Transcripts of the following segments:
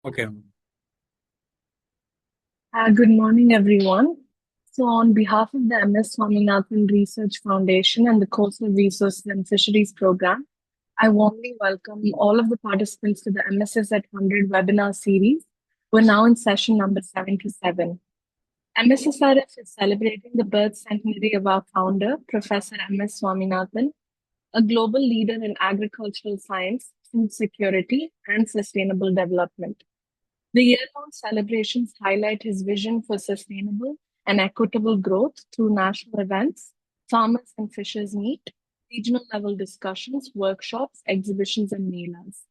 Okay. Good morning, everyone. So, on behalf of the MS Swaminathan Research Foundation and the Coastal Resources and Fisheries Program, I warmly welcome all of the participants to the MSS at 100 webinar series. We're now in session number 77. MSSRF is celebrating the birth centenary of our founder, Professor MS Swaminathan, a global leader in agricultural science, food security, and sustainable development. The year-round celebrations highlight his vision for sustainable and equitable growth through national events, farmers and fishers meet, regional level discussions, workshops, exhibitions, and melas.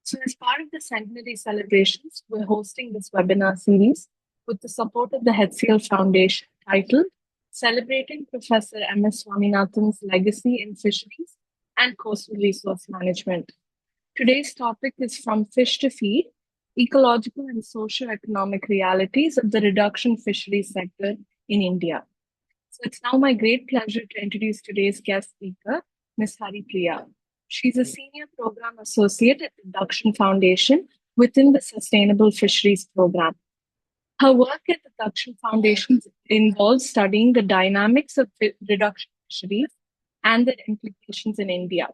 So, as part of the centenary celebrations, we're hosting this webinar series with the support of the HCL Foundation titled Celebrating Professor MS Swaminathan's Legacy in Fisheries and Coastal Resource Management. Today's topic is From Fish to Feed, Ecological and Socio-Economic Realities of the Reduction Fisheries Sector in India. So it's now my great pleasure to introduce today's guest speaker, Ms. Haripriya. She's a Senior Program Associate at the Reduction Foundation within the Sustainable Fisheries Program. Her work at the Reduction Foundation involves studying the dynamics of reduction fisheries and their implications in India.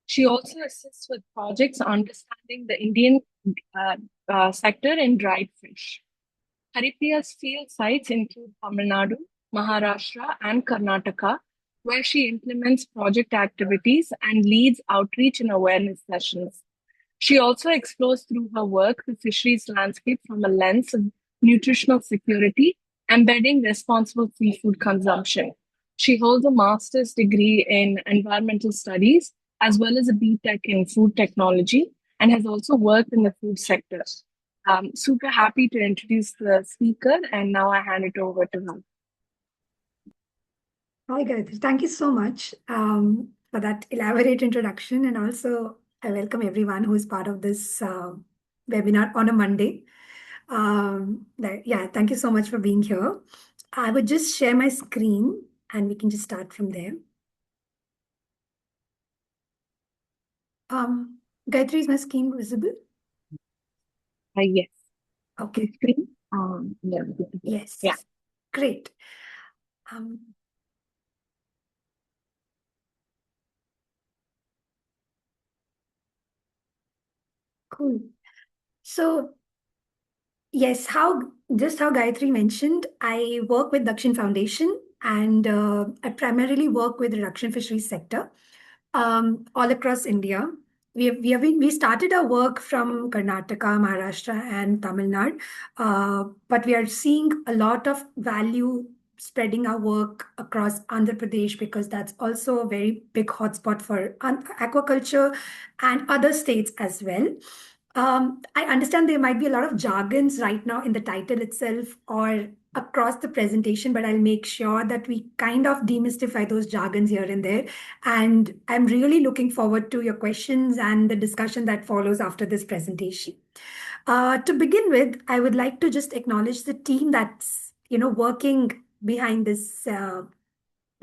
She also assists with projects understanding the Indian sector in dried fish. Haripriya's field sites include Tamil Nadu, Maharashtra, and Karnataka, where she implements project activities and leads outreach and awareness sessions. She also explores through her work the fisheries landscape from a lens of nutritional security, embedding responsible seafood consumption. She holds a master's degree in environmental studies as well as a BTech in food technology and has also worked in the food sector. Super happy to introduce the speaker, and now I hand it over to her. Hi, Gayatri. Thank you so much for that elaborate introduction. And also, I welcome everyone who is part of this webinar on a Monday. Thank you so much for being here. I would just share my screen and we can just start from there. Gayatri, is my screen visible? Yes. Okay. Screen? Yes. Yeah. Great. Cool. So, yes, just how Gayatri mentioned, I work with Dakshin Foundation and I primarily work with the reduction fisheries sector all across India. We started our work from Karnataka, Maharashtra, and Tamil Nadu, but we are seeing a lot of value spreading our work across Andhra Pradesh because that's also a very big hotspot for aquaculture and other states as well. I understand there might be a lot of jargons right now in the title itself or across the presentation, but I'll make sure that we kind of demystify those jargons here and there. And I'm really looking forward to your questions and the discussion that follows after this presentation. To begin with, I would like to just acknowledge the team that's working behind this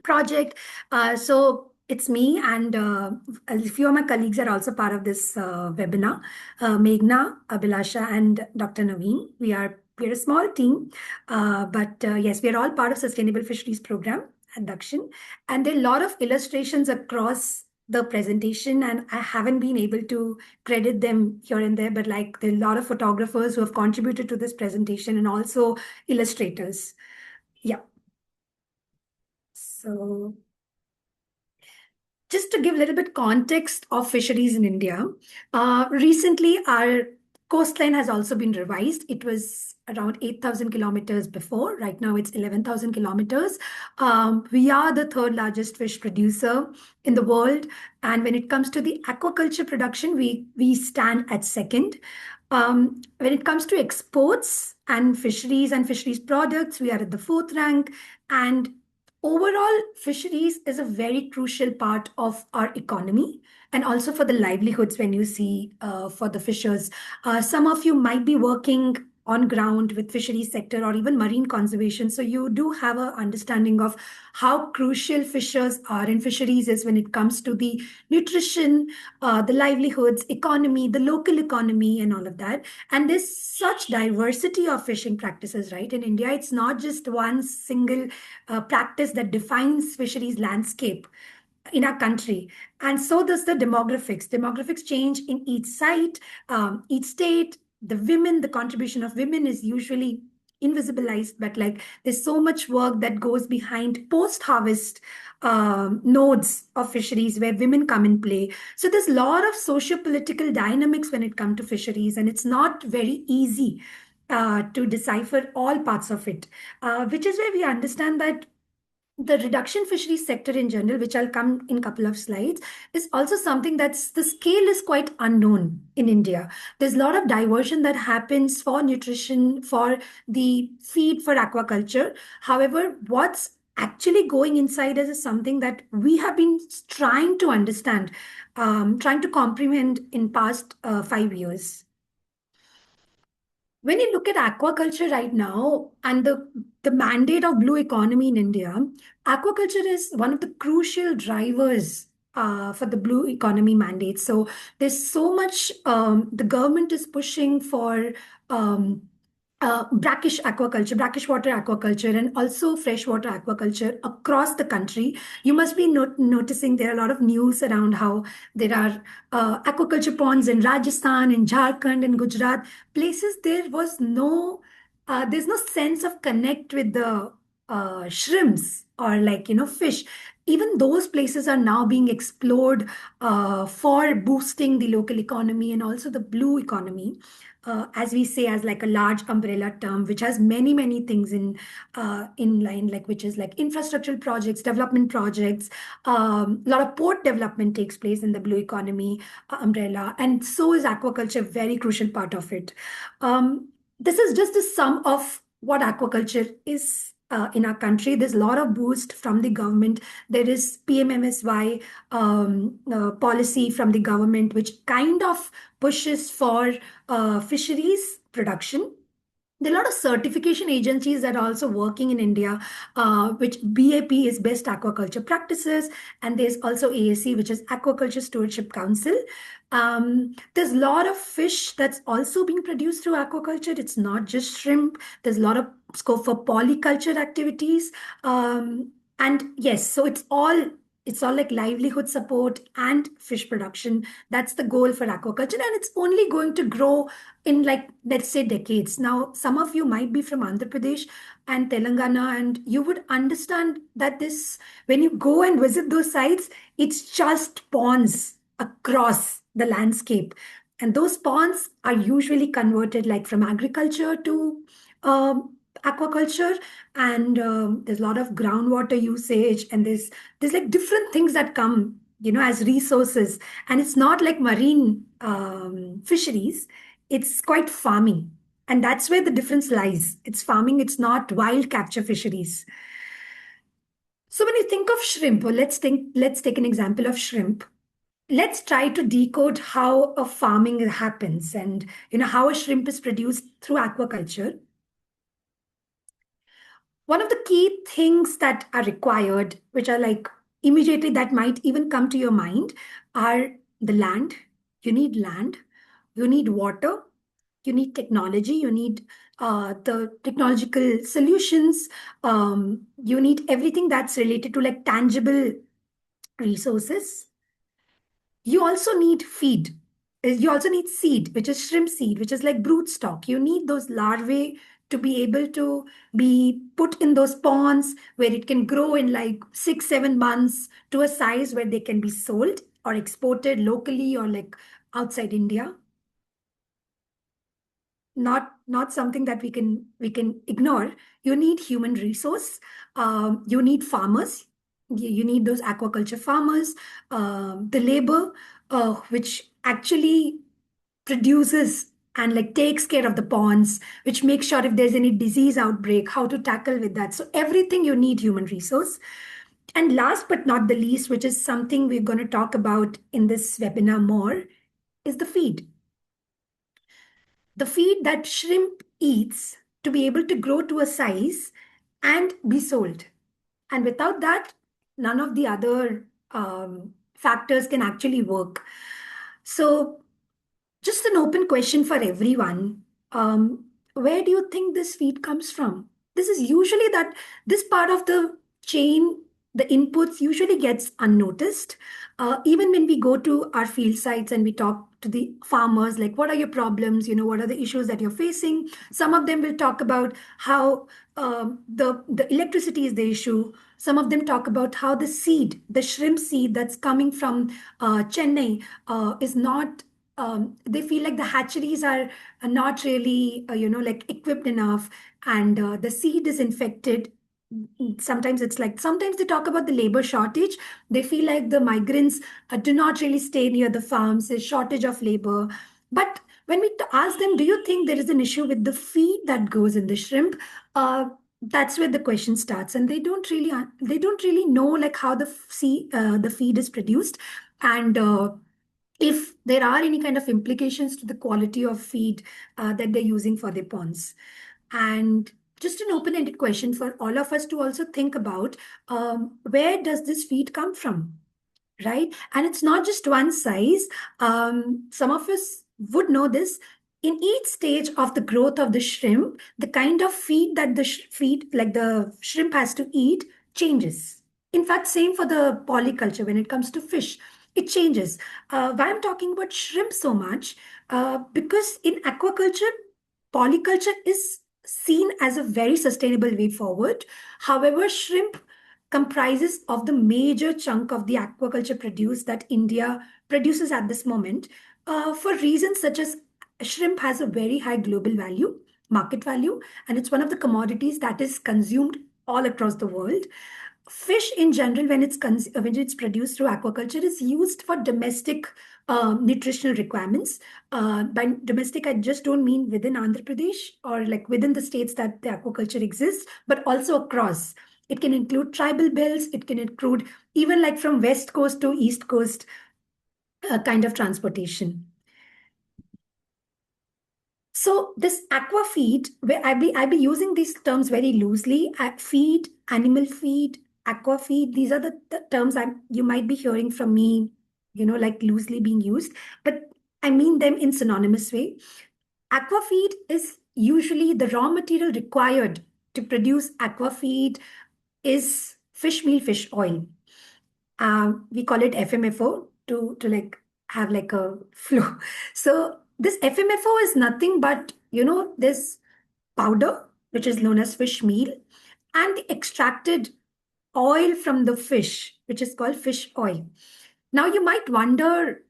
project. So it's me and a few of my colleagues are also part of this webinar. Meghna, Abhilasha, and Dr. Naveen. We're a small team, but yes, we are all part of Sustainable Fisheries Program at Dakshin. And there are a lot of illustrations across the presentation, and I haven't been able to credit them here and there, but like there are a lot of photographers who have contributed to this presentation and also illustrators. Yeah. So just to give a little bit context of fisheries in India, recently our coastline has also been revised. It was around 8,000 kilometers before. Right now it's 11,000 kilometers. We are the third largest fish producer in the world. And when it comes to the aquaculture production, we stand at second. When it comes to exports and fisheries products, we are at the fourth rank. And overall, fisheries is a very crucial part of our economy and also for the livelihoods when you see for the fishers. Some of you might be working on ground with fisheries sector or even marine conservation. So you do have an understanding of how crucial fishers are in fisheries is when it comes to the nutrition, the livelihoods, economy, the local economy, and all of that. And there's such diversity of fishing practices, right? In India, it's not just one single practice that defines fisheries landscape in our country. And so does the demographics. Demographics change in each site, each state. The women, the contribution of women is usually invisibilized, but like there's so much work that goes behind post-harvest nodes of fisheries where women come in play. So there's a lot of socio-political dynamics when it comes to fisheries, and it's not very easy to decipher all parts of it, which is where we understand that the reduction fisheries sector in general, which I'll come in a couple of slides, is also something that's the scale is quite unknown in India. There's a lot of diversion that happens for nutrition, for the feed for aquaculture. However, what's actually going inside us is something that we have been trying to understand, trying to comprehend in past 5 years. When you look at aquaculture right now and the mandate of blue economy in India, aquaculture is one of the crucial drivers for the blue economy mandate. So there's so much the government is pushing for brackish aquaculture, brackish water aquaculture, and also freshwater aquaculture across the country. You must be noticing there are a lot of news around how there are aquaculture ponds in Rajasthan, in Jharkhand, in Gujarat, places there's no sense of connect with the shrimps or like fish. Even those places are now being explored for boosting the local economy and also the blue economy, as we say, as like a large umbrella term, which has many things in line, like which is like infrastructural projects, development projects. A lot of port development takes place in the blue economy umbrella, and so is aquaculture, very crucial part of it. This is just a sum of what aquaculture is. In our country, there's a lot of boost from the government. There is PMMSY policy from the government, which kind of pushes for fisheries production. There are a lot of certification agencies that are also working in India, which BAP is Best Aquaculture Practices, and there's also ASC, which is Aquaculture Stewardship Council. There's a lot of fish that's also being produced through aquaculture. It's not just shrimp. There's a lot of scope for polyculture activities. And yes, so it's all like livelihood support and fish production. That's the goal for aquaculture, and it's only going to grow in like let's say decades. Now, some of you might be from Andhra Pradesh and Telangana, and you would understand that this when you go and visit those sites, it's just ponds across the landscape. And those ponds are usually converted like from agriculture to aquaculture, and there's a lot of groundwater usage, and there's like different things that come as resources. And it's not like marine fisheries, it's quite farming, and that's where the difference lies. It's farming, it's not wild capture fisheries. So when you think of shrimp, or let's take an example of shrimp. Let's try to decode how a farming happens, and how a shrimp is produced through aquaculture. One of the key things that are required, which are like immediately that might even come to your mind, are the land. You need land, you need water, you need technology, you need the technological solutions, you need everything that's related to like tangible resources. You also need feed. You also need seed, which is shrimp seed, which is like brood stock. You need those larvae to be able to be put in those ponds where it can grow in like 6, 7 months to a size where they can be sold or exported locally or like outside India. Not something that we can ignore. You need human resource. You need farmers. You need those aquaculture farmers. The labor, which actually produces and like takes care of the ponds, which makes sure if there's any disease outbreak, how to tackle with that. So everything you need human resource. And last but not the least, which is something we're going to talk about in this webinar more, is the feed. the feed that shrimp eats to be able to grow to a size and be sold. And without that, none of the other factors can actually work. So, just an open question for everyone. Where do you think this feed comes from? This is usually that this part of the chain, the inputs usually gets unnoticed. Even when we go to our field sites and we talk to the farmers, like what are your problems? What are the issues that you're facing? Some of them will talk about how the electricity is the issue. Some of them talk about how the seed, the shrimp seed that's coming from Chennai, is not they feel like the hatcheries are not really like equipped enough, and the seed is infected. Sometimes it's like, sometimes they talk about the labor shortage. They feel like the migrants do not really stay near the farms. There's shortage of labor. But when we ask them, do you think there is an issue with the feed that goes in the shrimp, that's where the question starts, and they don't really know like how the feed is produced, and if there are any kind of implications to the quality of feed that they're using for their ponds. And just an open-ended question for all of us to also think about, where does this feed come from, right? And it's not just one size. Some of us would know this. In each stage of the growth of the shrimp, the kind of feed that like the shrimp has to eat, changes. In fact, same for the polyculture when it comes to fish, it changes. Why I'm talking about shrimp so much? Because in aquaculture, polyculture is seen as a very sustainable way forward. However, shrimp comprises of the major chunk of the aquaculture produce that India produces at this moment, for reasons such as shrimp has a very high global value, market value, and it's one of the commodities that is consumed all across the world. Fish in general, when it's produced through aquaculture, is used for domestic nutritional requirements. By domestic, I just don't mean within Andhra Pradesh or like within the states that the aquaculture exists, but also across. It can include tribal belts. It can include even like from west coast to east coast kind of transportation. So this aqua feed, where I be using these terms very loosely. Feed, animal feed, aqua feed. These are the terms you might be hearing from me, like loosely being used, but I mean them in synonymous way. Aqua feed is usually the raw material required to produce aqua feed is fish meal, fish oil. We call it FMFO to like have like a flow. So this FMFO is nothing but this powder which is known as fish meal, and the extracted oil from the fish which is called fish oil. Now you might wonder,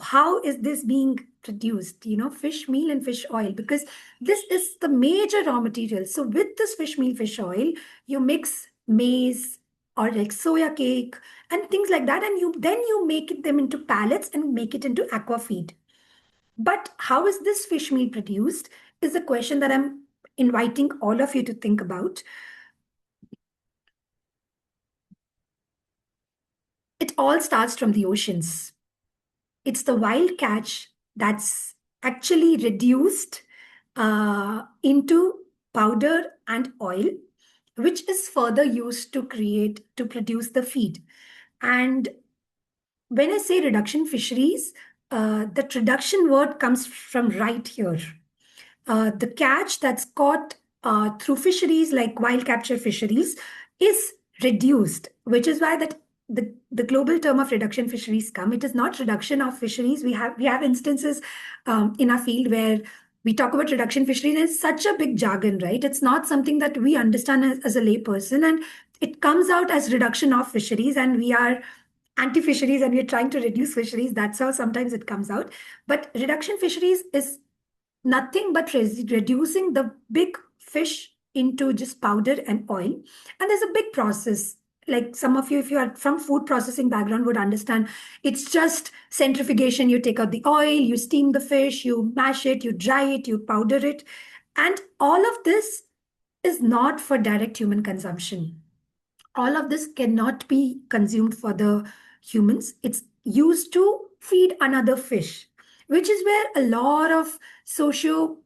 how is this being produced, fish meal and fish oil, because this is the major raw material. So with this fish meal, fish oil, you mix maize or like soya cake and things like that, and you make them into pellets and make it into aqua feed. But how is this fish meal produced is a question that I'm inviting all of you to think about. It all starts from the oceans. It's the wild catch that's actually reduced into powder and oil, which is further used to produce the feed. And when I say reduction fisheries, the reduction word comes from right here. The catch that's caught through fisheries like wild capture fisheries is reduced, which is why that the global term of reduction fisheries come. It is not reduction of fisheries. We have instances in our field where we talk about reduction fisheries, and it's such a big jargon, right? It's not something that we understand as a layperson, and it comes out as reduction of fisheries, and we are anti-fisheries and we're trying to reduce fisheries. That's how sometimes it comes out. But reduction fisheries is nothing but reducing the big fish into just powder and oil. And there's a big process. Like some of you, if you are from food processing background, would understand. It's just centrifugation. You take out the oil, you steam the fish, you mash it, you dry it, you powder it. And all of this is not for direct human consumption. All of this cannot be consumed for the humans. It's used to feed another fish. which is where a lot of socio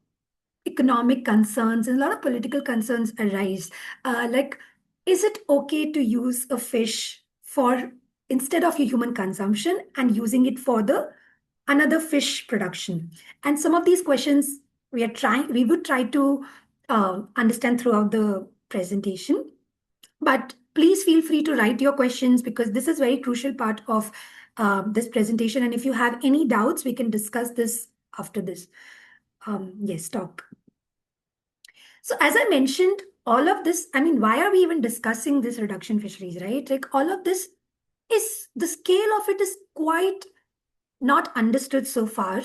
economic concerns and a lot of political concerns arise. Like, is it okay to use a fish for instead of your human consumption and using it for the another fish production? And some of these questions we would try to understand throughout the presentation. But please feel free to write your questions because this is very crucial part of this presentation. And if you have any doubts, we can discuss this after this. Yes, talk. So as I mentioned, all of this, I mean, why are we even discussing this reduction fisheries, right? Like all of this is the scale of it is quite not understood so far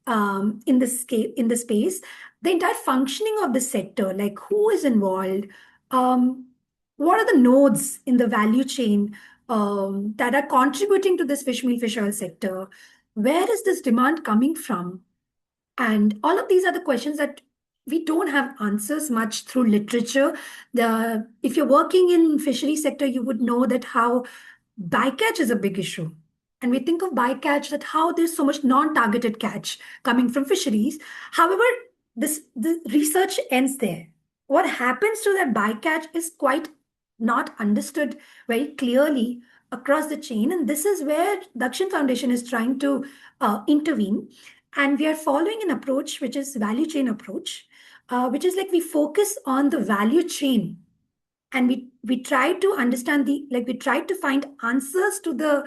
in the scale in the space. The entire functioning of the sector, like who is involved, um, what are the nodes in the value chain that are contributing to this fish meal fish oil sector? Where is this demand coming from? And all of these are the questions that we don't have answers much through literature. If you're working in fishery sector, you would know that how bycatch is a big issue. And we think of bycatch that how there's so much non-targeted catch coming from fisheries. However, the research ends there. What happens to that bycatch is quite not understood very clearly across the chain. And this is where Dakshin Foundation is trying to intervene. And we are following an approach which is value chain approach, which is like we focus on the value chain and we try to understand the like we try to find answers to the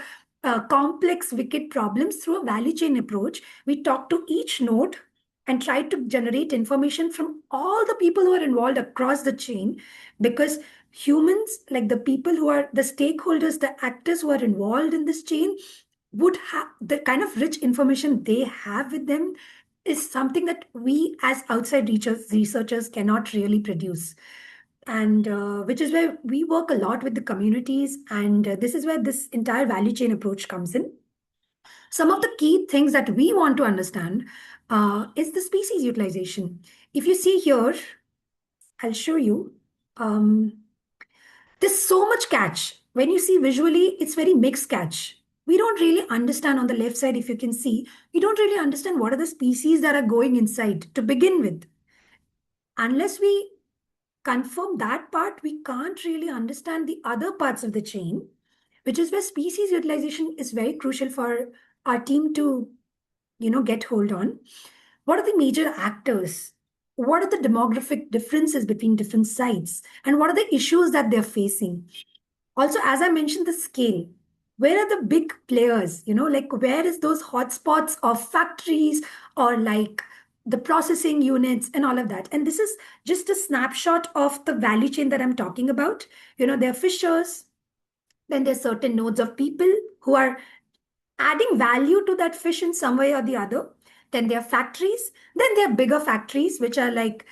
complex wicked problems through a value chain approach. We talk to each node and try to generate information from all the people who are involved across the chain, because humans, like the people who are the stakeholders, the actors who are involved in this chain, would have the kind of rich information they have with them is something that we as outside researchers cannot really produce. And which is where we work a lot with the communities, and this is where this entire value chain approach comes in. Some of the key things that we want to understand is the species utilization. If you see here, I'll show you. um, there's so much catch. When you see visually, it's very mixed catch. We don't really understand on the left side, if you can see, we don't really understand what are the species that are going inside to begin with. Unless we confirm that part, we can't really understand the other parts of the chain, which is where species utilization is very crucial for our team to, get hold on. What are the major actors? What are the demographic differences between different sites? And what are the issues that they're facing? Also, as I mentioned, the scale. Where are the big players? Like where is those hotspots of factories or like the processing units and all of that? And this is just a snapshot of the value chain that I'm talking about. There are fishers, then there's certain nodes of people who are adding value to that fish in some way or the other. Then there are factories, then there are bigger factories, which are like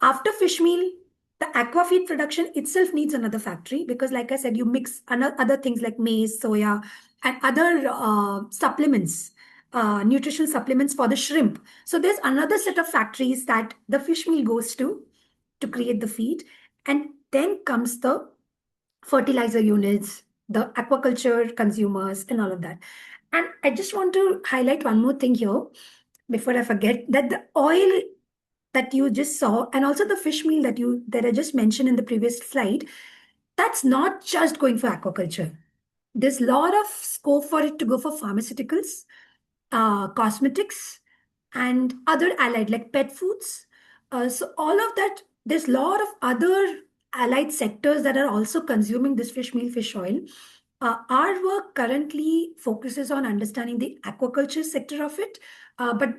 after fish meal, the aqua feed production itself needs another factory because, like I said, you mix other things like maize, soya, and other supplements, nutritional supplements for the shrimp. So there's another set of factories that the fish meal goes to create the feed. And then comes the fertilizer units, the aquaculture consumers, and all of that. And I just want to highlight one more thing here before I forget that the oil that you just saw and also the fish meal that I just mentioned in the previous slide, that's not just going for aquaculture. There's a lot of scope for it to go for pharmaceuticals, cosmetics, and other allied like pet foods. So all of that, there's a lot of other allied sectors that are also consuming this fish meal fish oil. Our work currently focuses on understanding the aquaculture sector of it, but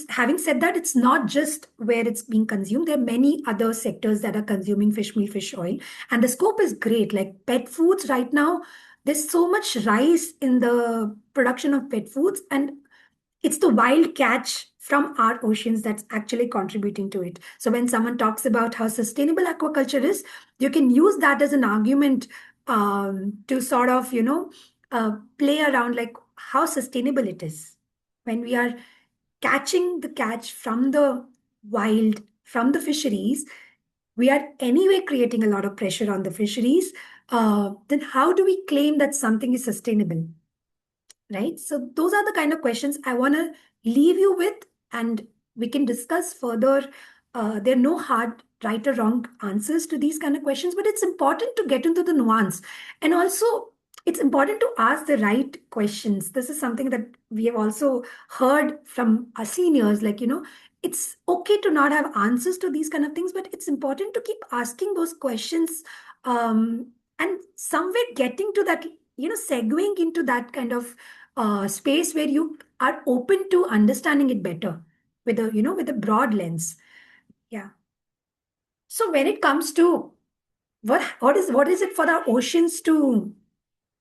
having said that, it's not just where it's being consumed. There are many other sectors that are consuming fish meal fish oil, and the scope is great. Like pet foods right now, there's so much rise in the production of pet foods, and it's the wild catch from our oceans that's actually contributing to it. So when someone talks about how sustainable aquaculture is, you can use that as an argument to sort of, play around like how sustainable it is. When we are catching the catch from the wild, from the fisheries, we are anyway creating a lot of pressure on the fisheries. Then how do we claim that something is sustainable? right? So those are the kind of questions I want to leave you with, and we can discuss further. There are no hard right or wrong answers to these kind of questions, but it's important to get into the nuance. And also, it's important to ask the right questions. This is something that we have also heard from our seniors, like, it's okay to not have answers to these kind of things, but it's important to keep asking those questions, and somewhere getting to that, segueing into that kind of space where you are open to understanding it better with a, with a broad lens. Yeah. So when it comes to what is it for our oceans to,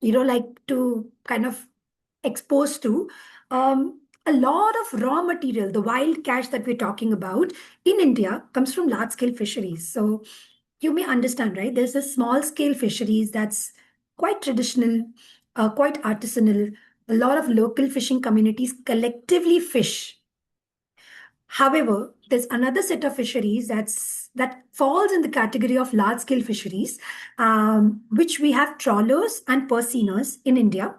like to kind of expose to, a lot of raw material, the wild catch that we're talking about in India comes from large scale fisheries. So you may understand, right? There's a small scale fisheries that's quite traditional, quite artisanal. A lot of local fishing communities collectively fish. However, there's another set of fisheries that falls in the category of large scale fisheries, which we have trawlers and purseaners in India.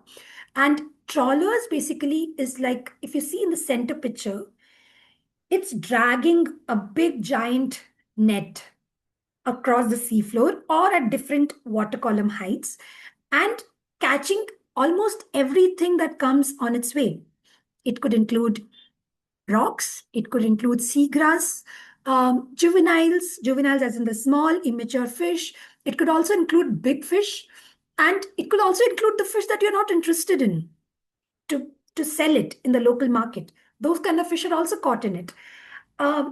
And trawlers basically is like, if you see in the center picture, it's dragging a big giant net across the seafloor or at different water column heights and catching almost everything that comes on its way. It could include rocks, it could include seagrass, juveniles as in the small, immature fish. It could also include big fish, and it could also include the fish that you're not interested in to sell it in the local market. Those kind of fish are also caught in it,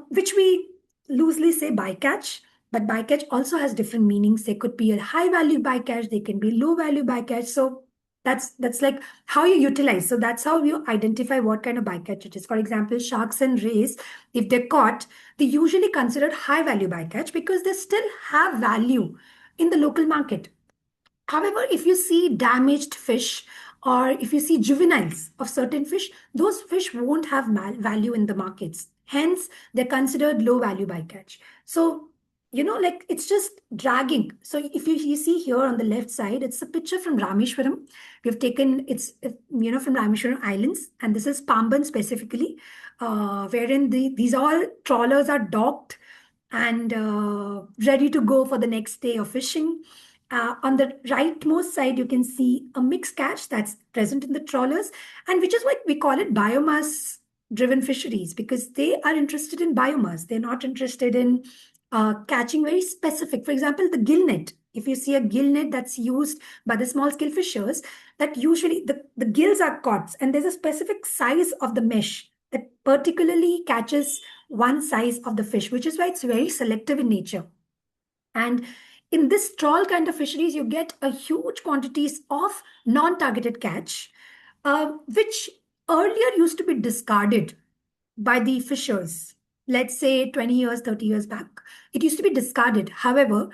which we loosely say bycatch. But bycatch also has different meanings. They could be a high value bycatch, they can be low value bycatch. So that's like how you utilize. So that's how you identify what kind of bycatch it is. For example, sharks and rays, if they're caught, they usually considered high value bycatch because they still have value in the local market. However, if you see damaged fish or if you see juveniles of certain fish, those fish won't have value in the markets. Hence, they're considered low value bycatch. So, like it's just dragging. So, if you see here on the left side, it's a picture from Rameshwaram. We've taken from Rameshwaram Islands, and this is Pamban specifically, wherein these all trawlers are docked and ready to go for the next day of fishing. On the rightmost side, you can see a mixed catch that's present in the trawlers, and which is why we call it biomass driven fisheries, because they are interested in biomass. They're not interested in catching very specific. For example, the gill net. If you see a gill net that's used by the small scale fishers, that usually the gills are caught, and there's a specific size of the mesh that particularly catches one size of the fish, which is why it's very selective in nature. And in this trawl kind of fisheries, you get a huge quantities of non-targeted catch, which earlier used to be discarded by the fishers. Let's say 20 years, 30 years back, it used to be discarded. However,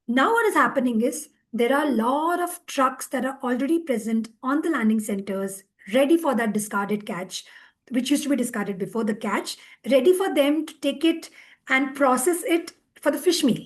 now what is happening is there are a lot of trucks that are already present on the landing centers, ready for that discarded catch, which used to be discarded before the catch, ready for them to take it and process it for the fish meal,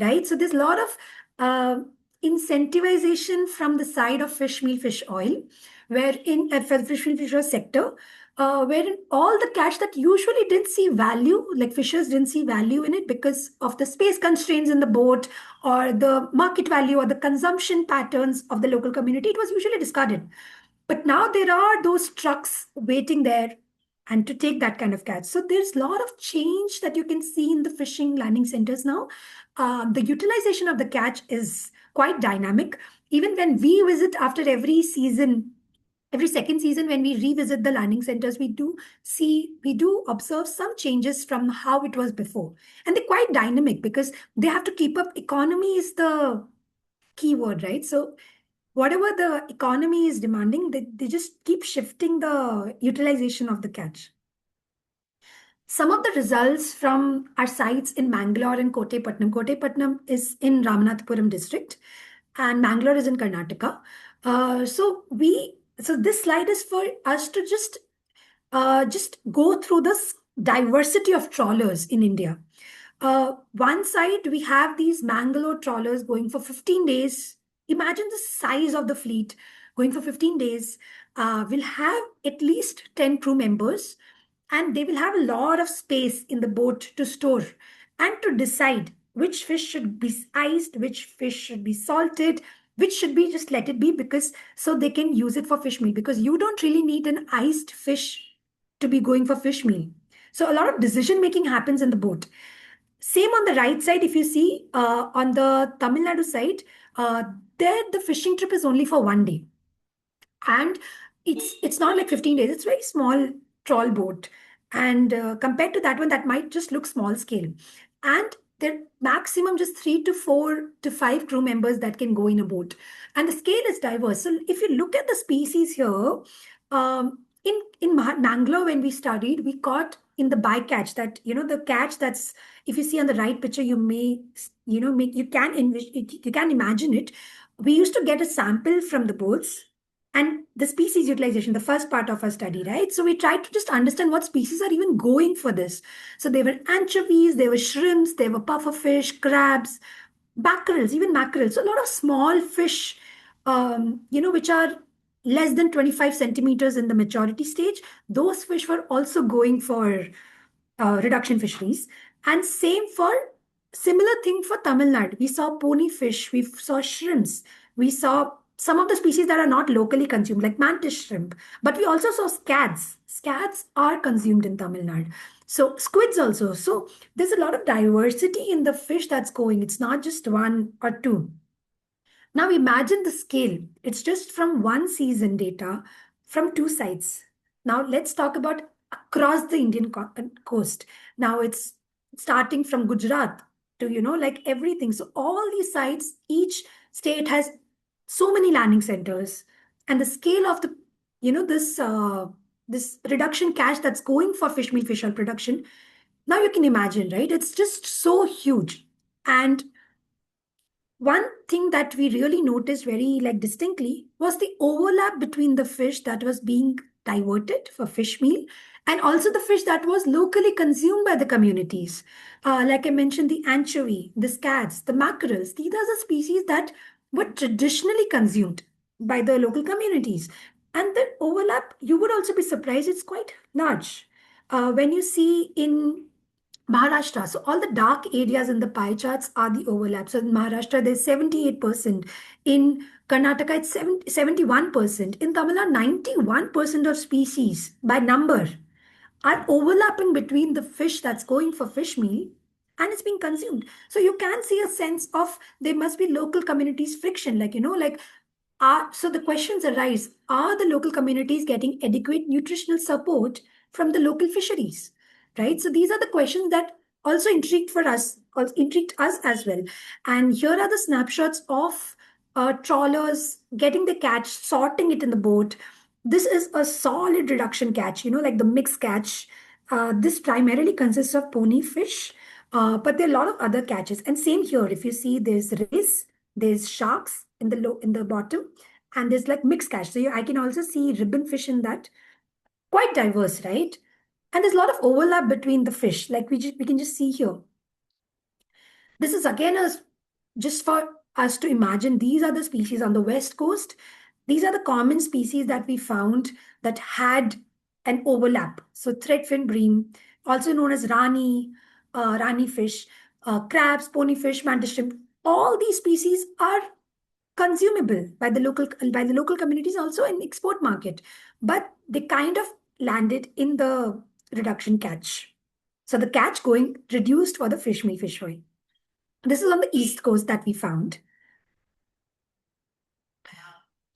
right? So there's a lot of incentivization from the side of fish meal, fish oil, where in for the fish meal, fish oil sector, wherein all the catch that usually didn't see value, like fishers didn't see value in it because of the space constraints in the boat or the market value or the consumption patterns of the local community, it was usually discarded. But now there are those trucks waiting there and to take that kind of catch. So there's a lot of change that you can see in the fishing landing centers now. The utilization of the catch is quite dynamic. Even when we visit after every season, every second season, when we revisit the landing centers, we do observe some changes from how it was before. And they're quite dynamic because they have to keep up. Economy is the keyword, right? So whatever the economy is demanding, they just keep shifting the utilization of the catch. Some of the results from our sites in Mangalore and Kotepatnam. Kotepatnam is in Ramanathapuram district, and Mangalore is in Karnataka. So this slide is for us to just go through this diversity of trawlers in India. One side, we have these Mangalore trawlers going for 15 days. Imagine the size of the fleet going for 15 days. will have at least 10 crew members, and they will have a lot of space in the boat to store and to decide which fish should be iced, which fish should be salted, which should be just let it be, because so they can use it for fish meal, because you don't really need an iced fish to be going for fish meal. So a lot of decision making happens in the boat. Same on the right side, if you see on the Tamil Nadu side, uh, there the fishing trip is only for 1 day, and it's not like 15 days. It's very small trawl boat, and compared to that one, that might just look small scale, and there maximum just 3 to 4 to 5 crew members that can go in a boat, and the scale is diverse. So if you look at the species here, in Mangalore, when we studied, we caught in the bycatch, that the catch that's, if you see on the right picture, you may make, you can imagine it. We used to get a sample from the boats and the species utilization, the first part of our study, right? So we tried to just understand what species are even going for this. So there were anchovies, there were shrimps, there were pufferfish, crabs, mackerels, even mackerels. So a lot of small fish, which are less than 25 centimeters in the maturity stage. Those fish were also going for reduction fisheries. And same for similar thing for Tamil Nadu. We saw pony fish, we saw shrimps, we saw some of the species that are not locally consumed, like mantis shrimp. But we also saw scads. Scads are consumed in Tamil Nadu. So squids also. So there's a lot of diversity in the fish that's going. It's not just one or two. Now imagine the scale. It's just from one season data from two sites. Now let's talk about across the Indian coast. Now it's starting from Gujarat to, like everything. So all these sites, each state has so many landing centers, and the scale of the, this reduction cache that's going for fish meal, fish oil production. Now you can imagine, right? It's just so huge. And one thing that we really noticed very like distinctly was the overlap between the fish that was being diverted for fish meal and also the fish that was locally consumed by the communities. Like I mentioned, the anchovy, the scads, the mackerels, these are the species that were traditionally consumed by the local communities. And the overlap, you would also be surprised, it's quite large. When you see in Maharashtra. So all the dark areas in the pie charts are the overlap. So in Maharashtra, there's 78%. In Karnataka, it's 71%. In Tamil Nadu, 91% of species by number are overlapping between the fish that's going for fish meal and it's being consumed. So you can see a sense of there must be local communities friction, so the questions arise, are the local communities getting adequate nutritional support from the local fisheries? Right? So these are the questions that also intrigued us as well. And here are the snapshots of trawlers getting the catch, sorting it in the boat. This is a solid reduction catch, like the mixed catch. This primarily consists of pony fish, but there are a lot of other catches. And same here, if you see, there's rays, there's sharks in the bottom, and there's like mixed catch. So I can also see ribbon fish in that. Quite diverse, right? And there's a lot of overlap between the fish, like we can just see here. This is again just for us to imagine. These are the species on the west coast. These are the common species that we found that had an overlap. So threadfin bream, also known as rani fish, crabs, ponyfish, mantis shrimp. All these species are consumable by the local communities, also in export market, but they kind of landed in the reduction catch. So the catch going reduced for the fish meal, fish oil. This is on the east coast that we found.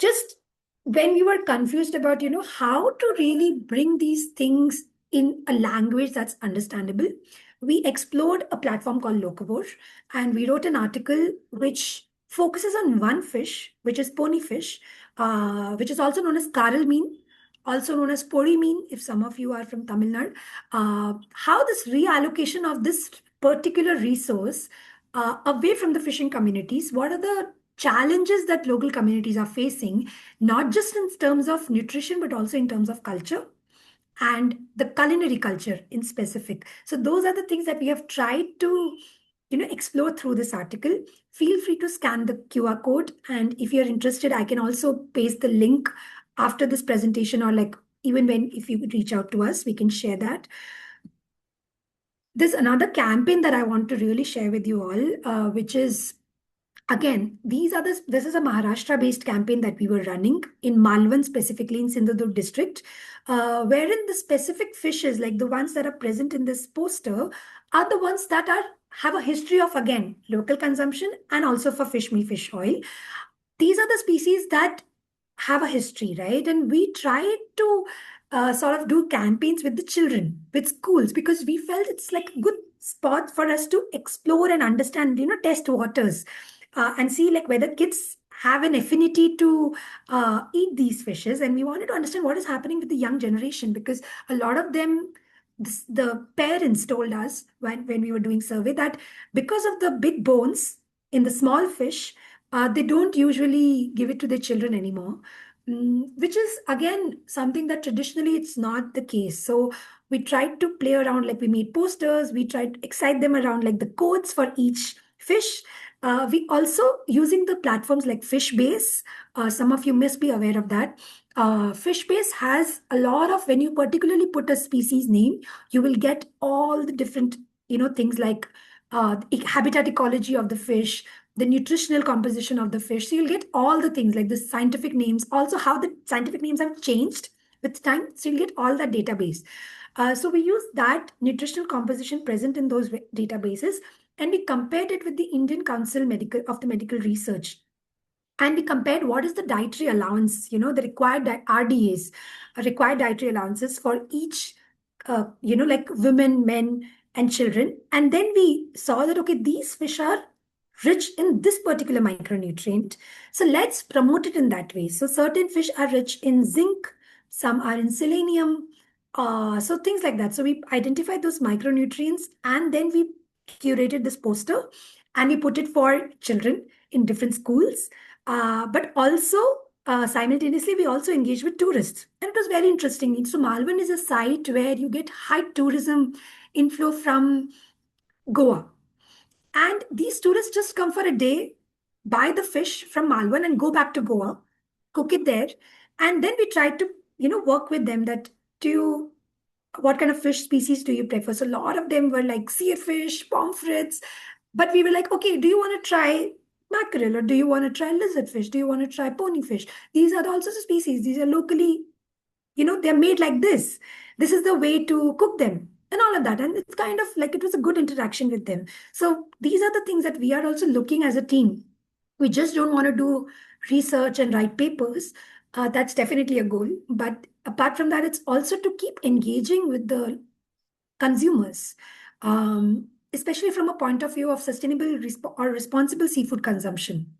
Just when we were confused about, how to really bring these things in a language that's understandable, we explored a platform called Locavore, and we wrote an article which focuses on one fish, which is pony fish, which is also known as Karal mean, also known as Pori mean, if some of you are from Tamil Nadu. How this reallocation of this particular resource away from the fishing communities, what are the challenges that local communities are facing, not just in terms of nutrition, but also in terms of culture and the culinary culture in specific. So those are the things that we have tried to explore through this article. Feel free to scan the QR code, and if you're interested, I can also paste the link after this presentation, or like even when if you reach out to us, we can share that. There's another campaign that I want to really share with you all, which is, again, this is a Maharashtra based campaign that we were running in Malvan, specifically in Sindhudurg district, wherein the specific fishes, like the ones that are present in this poster, are the ones that are have a history of, again, local consumption and also for fish meal, fish oil. These are the species that have a history, right? And we tried to sort of do campaigns with the children, with schools, because we felt it's like a good spot for us to explore and understand, test waters, and see like whether kids have an affinity to eat these fishes. And we wanted to understand what is happening with the young generation, because a lot of them, the parents told us when we were doing survey, that because of the big bones in the small fish, they don't usually give it to their children anymore, which is again something that traditionally it's not the case. So we tried to play around, like we made posters, we tried to excite them around like the codes for each fish. We also using the platforms like Fishbase. Some of you must be aware of that. Fishbase has a lot of, when you particularly put a species name, you will get all the different things like habitat ecology of the fish, the nutritional composition of the fish. So you'll get all the things like the scientific names, also how the scientific names have changed with time. So you'll get all that database. So we use that nutritional composition present in those databases, and we compared it with the Indian Council of the Medical Research. And we compared what is the dietary allowance, the required RDAs, required dietary allowances for each, like women, men, and children. And then we saw that, okay, these fish are rich in this particular micronutrient. So let's promote it in that way. So certain fish are rich in zinc, some are in selenium, so things like that. So we identified those micronutrients, and then we curated this poster and we put it for children in different schools. But also, simultaneously, we also engage with tourists. And it was very interesting. So Malvan is a site where you get high tourism inflow from Goa. And these tourists just come for a day, buy the fish from Malvan and go back to Goa, cook it there. And then we try to, work with them that, do you, what kind of fish species do you prefer? So a lot of them were like seerfish, pomfrets. But we were like, okay, do you want to try mackerel, or do you want to try lizardfish? Do you want to try ponyfish? These are also species. These are locally, they're made like this. This is the way to cook them and all of that. And it's kind of like it was a good interaction with them. So these are the things that we are also looking as a team. We just don't want to do research and write papers. That's definitely a goal. But apart from that, it's also to keep engaging with the consumers, especially from a point of view of sustainable or responsible seafood consumption.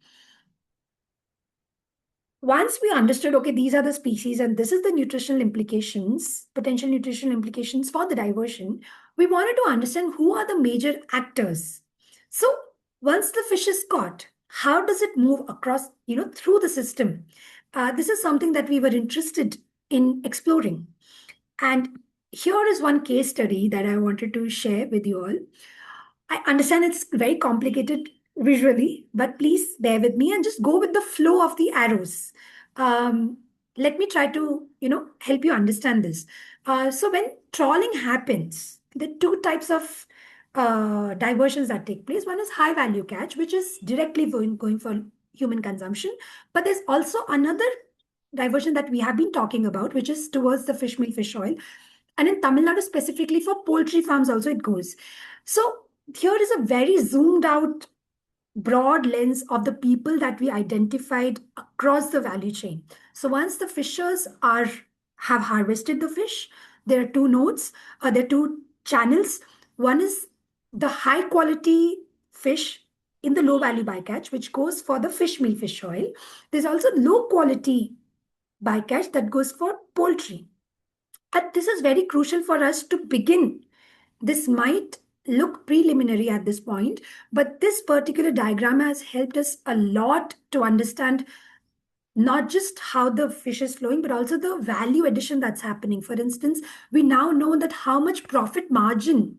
Once we understood, okay, these are the species and this is the nutritional implications, potential nutritional implications for the diversion, we wanted to understand who are the major actors. So once the fish is caught, how does it move across, through the system? This is something that we were interested in exploring. And here is one case study that I wanted to share with you all. I understand it's very complicated visually, but please bear with me and just go with the flow of the arrows. Um, Let me try to, help you understand this. So when trawling happens, there are two types of diversions that take place. One is high value catch, which is directly going for human consumption. But there's also another diversion that we have been talking about, which is towards the fish meal, fish oil. And in Tamil Nadu, specifically for poultry farms, also it goes. So here is a very zoomed out, broad lens of the people that we identified across the value chain. So once the fishers have harvested the fish, there are two nodes, there are two channels. One is the high quality fish in the low value bycatch, which goes for the fish meal, fish oil. There's also low quality bycatch that goes for poultry. And this is very crucial for us to begin. This might look preliminary at this point, but this particular diagram has helped us a lot to understand not just how the fish is flowing, but also the value addition that's happening. For instance, we now know that how much profit margin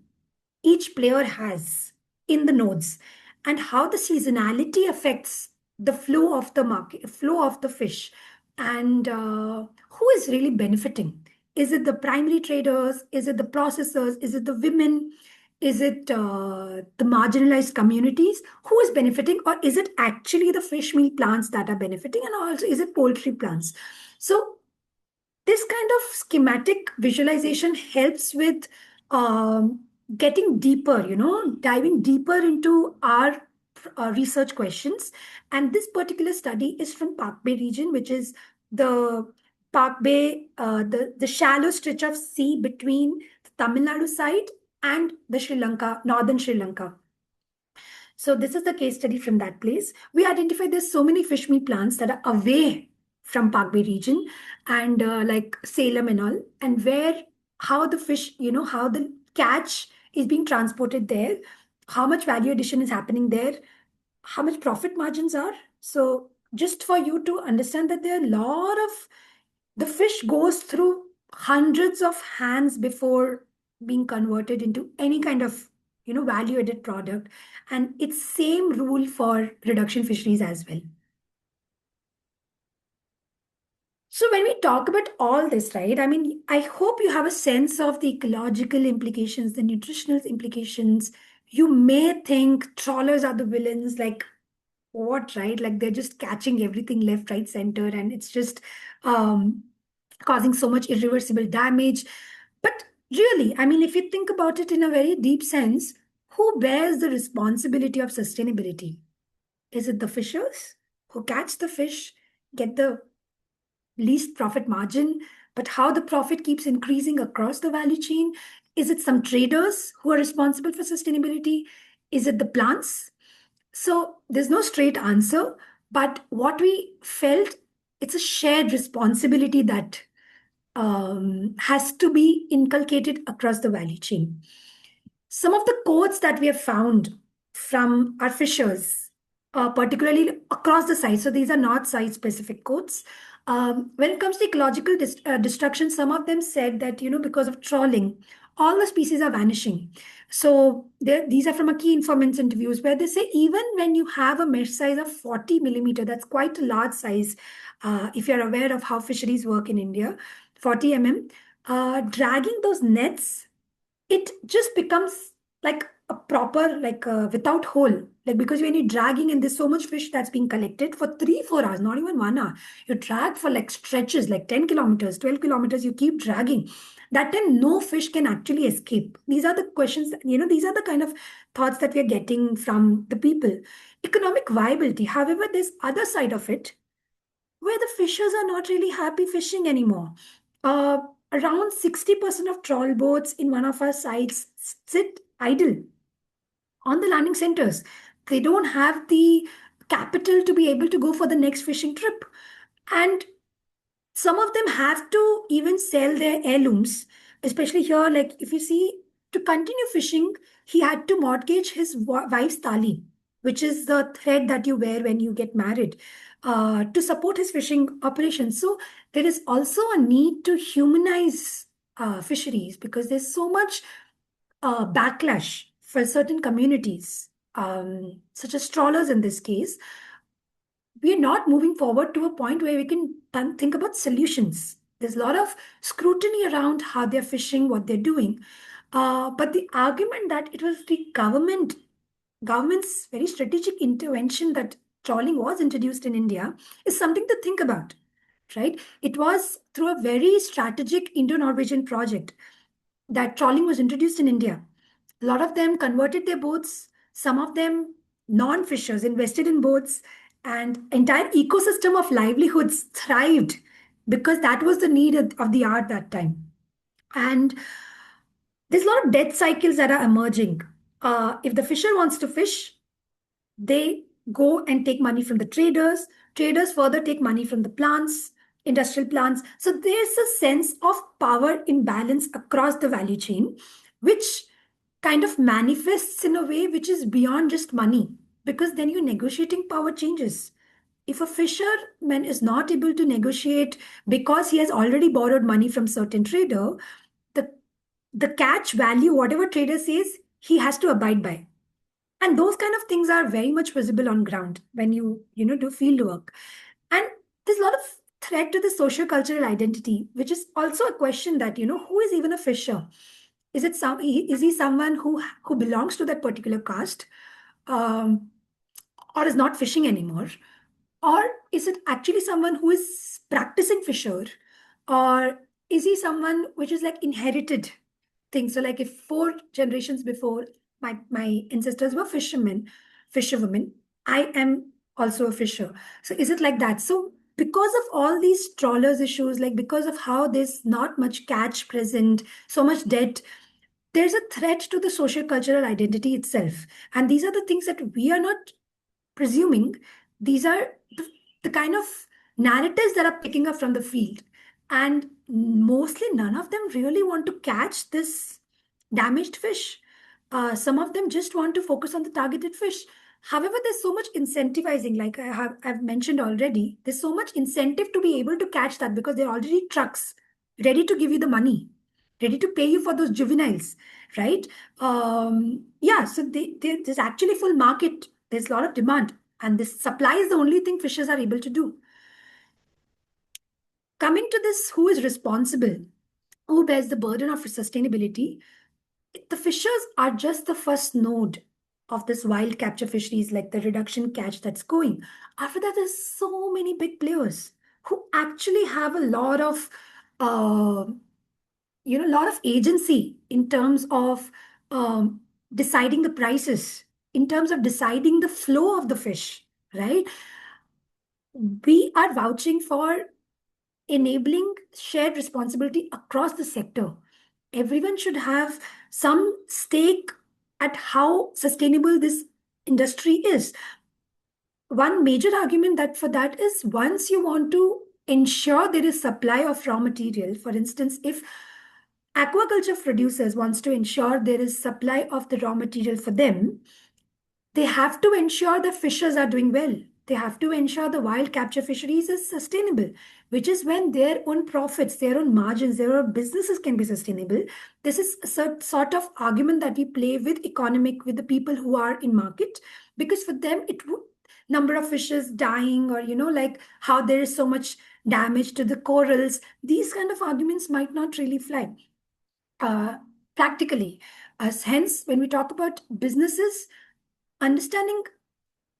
each player has in the nodes, and how the seasonality affects the flow of the market, flow of the fish. And who is really benefiting? Is it the primary traders? Is it the processors? Is it the women? Is it the marginalized communities? Who is benefiting? Or is it actually the fish meal plants that are benefiting? And also, is it poultry plants? So, this kind of schematic visualization helps with getting deeper, diving deeper into our research questions. And this particular study is from Park Bay region, which is the Park Bay, the shallow stretch of sea between the Tamil Nadu side and the Sri Lanka, northern Sri Lanka. So this is the case study from that place. We identified there's so many fish meal plants that are away from Park Bay region and like Salem and all, and where how the fish, how the catch is being transported there, how much value addition is happening there, how much profit margins are. So just for you to understand that there are a lot of the fish goes through hundreds of hands before being converted into any kind of value added product, and it's same rule for reduction fisheries as well. So when we talk about all this, right, I mean, I hope you have a sense of the ecological implications, the nutritional implications. You may think trawlers are the villains, like what, right? Like they're just catching everything left, right, center, and it's just um, causing so much irreversible damage. But really, I mean, if you think about it in a very deep sense, who bears the responsibility of sustainability? Is it the fishers who catch the fish, get the least profit margin, but how the profit keeps increasing across the value chain? Is it some traders who are responsible for sustainability? Is it the plants? So there's no straight answer, but what we felt, it's a shared responsibility that has to be inculcated across the value chain. Some of the quotes that we have found from our fishers, particularly across the site, so these are not site specific quotes. When it comes to ecological destruction, some of them said that, because of trawling, all the species are vanishing. So these are from a key informants interviews where they say even when you have a mesh size of 40 millimeter, that's quite a large size. If you're aware of how fisheries work in India, 40 dragging those nets, it just becomes like a proper, like without hole, like because when you're dragging and there's so much fish that's being collected for 3 4 hours, not even 1 hour, you drag for like stretches like 10 kilometers, 12 kilometers, you keep dragging. That time no fish can actually escape. These are the questions, these are the kind of thoughts that we're getting from the people. Economic viability, however, there's other side of it where the fishers are not really happy fishing anymore. Uh, Around 60% of trawl boats in one of our sites sit idle on the landing centers. They don't have the capital to be able to go for the next fishing trip. And some of them have to even sell their heirlooms, especially here. Like, if you see, to continue fishing, he had to mortgage his wife's tali, which is the thread that you wear when you get married, to support his fishing operations. So, there is also a need to humanize fisheries because there's so much backlash for certain communities, such as trawlers in this case. We are not moving forward to a point where we can think about solutions. There's a lot of scrutiny around how they're fishing, what they're doing. But the argument that it was the government's very strategic intervention that trawling was introduced in India is something to think about, right? It was through a very strategic Indo-Norwegian project that trawling was introduced in India. A lot of them converted their boats, some of them non-fishers invested in boats, and entire ecosystem of livelihoods thrived because that was the need of the art that time. And there's a lot of death cycles that are emerging. If the fisher wants to fish, they go and take money from the traders. Traders further take money from the plants, industrial plants. So there's a sense of power imbalance across the value chain, which kind of manifests in a way which is beyond just money, because then your negotiating power changes. If a fisherman is not able to negotiate because he has already borrowed money from certain trader, the the catch value, whatever trader says, he has to abide by. And those kind of things are very much visible on ground when you do field work. And there's a lot of threat to the social cultural identity, which is also a question that, who is even a fisher? Is he someone who belongs to that particular caste, um, or is not fishing anymore? Or is it actually someone who is practicing fisher? Or is he someone which is like inherited thing? So like if four generations before my ancestors were fisherwomen, I am also a fisher. So is it like that? So because of all these trawlers issues, like because of how there's not much catch present, so much debt, there's a threat to the social cultural identity itself. And these are the things that we are not presuming. These are the kind of narratives that are picking up from the field. And mostly none of them really want to catch this damaged fish. Some of them just want to focus on the targeted fish. However, there's so much incentivizing, like I've mentioned already, there's so much incentive to be able to catch that because there are already trucks ready to give you the money, ready to pay you for those juveniles, right? Yeah, so there's actually full market. There's a lot of demand, and this supply is the only thing fishers are able to do. Coming to this, who is responsible? Who bears the burden of sustainability? The fishers are just the first node of this wild capture fisheries, like the reduction catch that's going. After that, there's so many big players who actually have a lot of uh, a lot of agency in terms of deciding the prices, in terms of deciding the flow of the fish, right? We are vouching for enabling shared responsibility across the sector. Everyone should have some stake at how sustainable this industry is. One major argument that for that is, once you want to ensure there is supply of raw material, for instance, if aquaculture producers wants to ensure there is supply of the raw material for them, they have to ensure the fishers are doing well. They have to ensure the wild capture fisheries is sustainable, which is when their own profits, their own margins, their own businesses can be sustainable. This is a sort of argument that we play with the people who are in market, because for them it would number of fishes dying, or like how there is so much damage to the corals. These kind of arguments might not really fly uh, practically. Hence, when we talk about businesses, understanding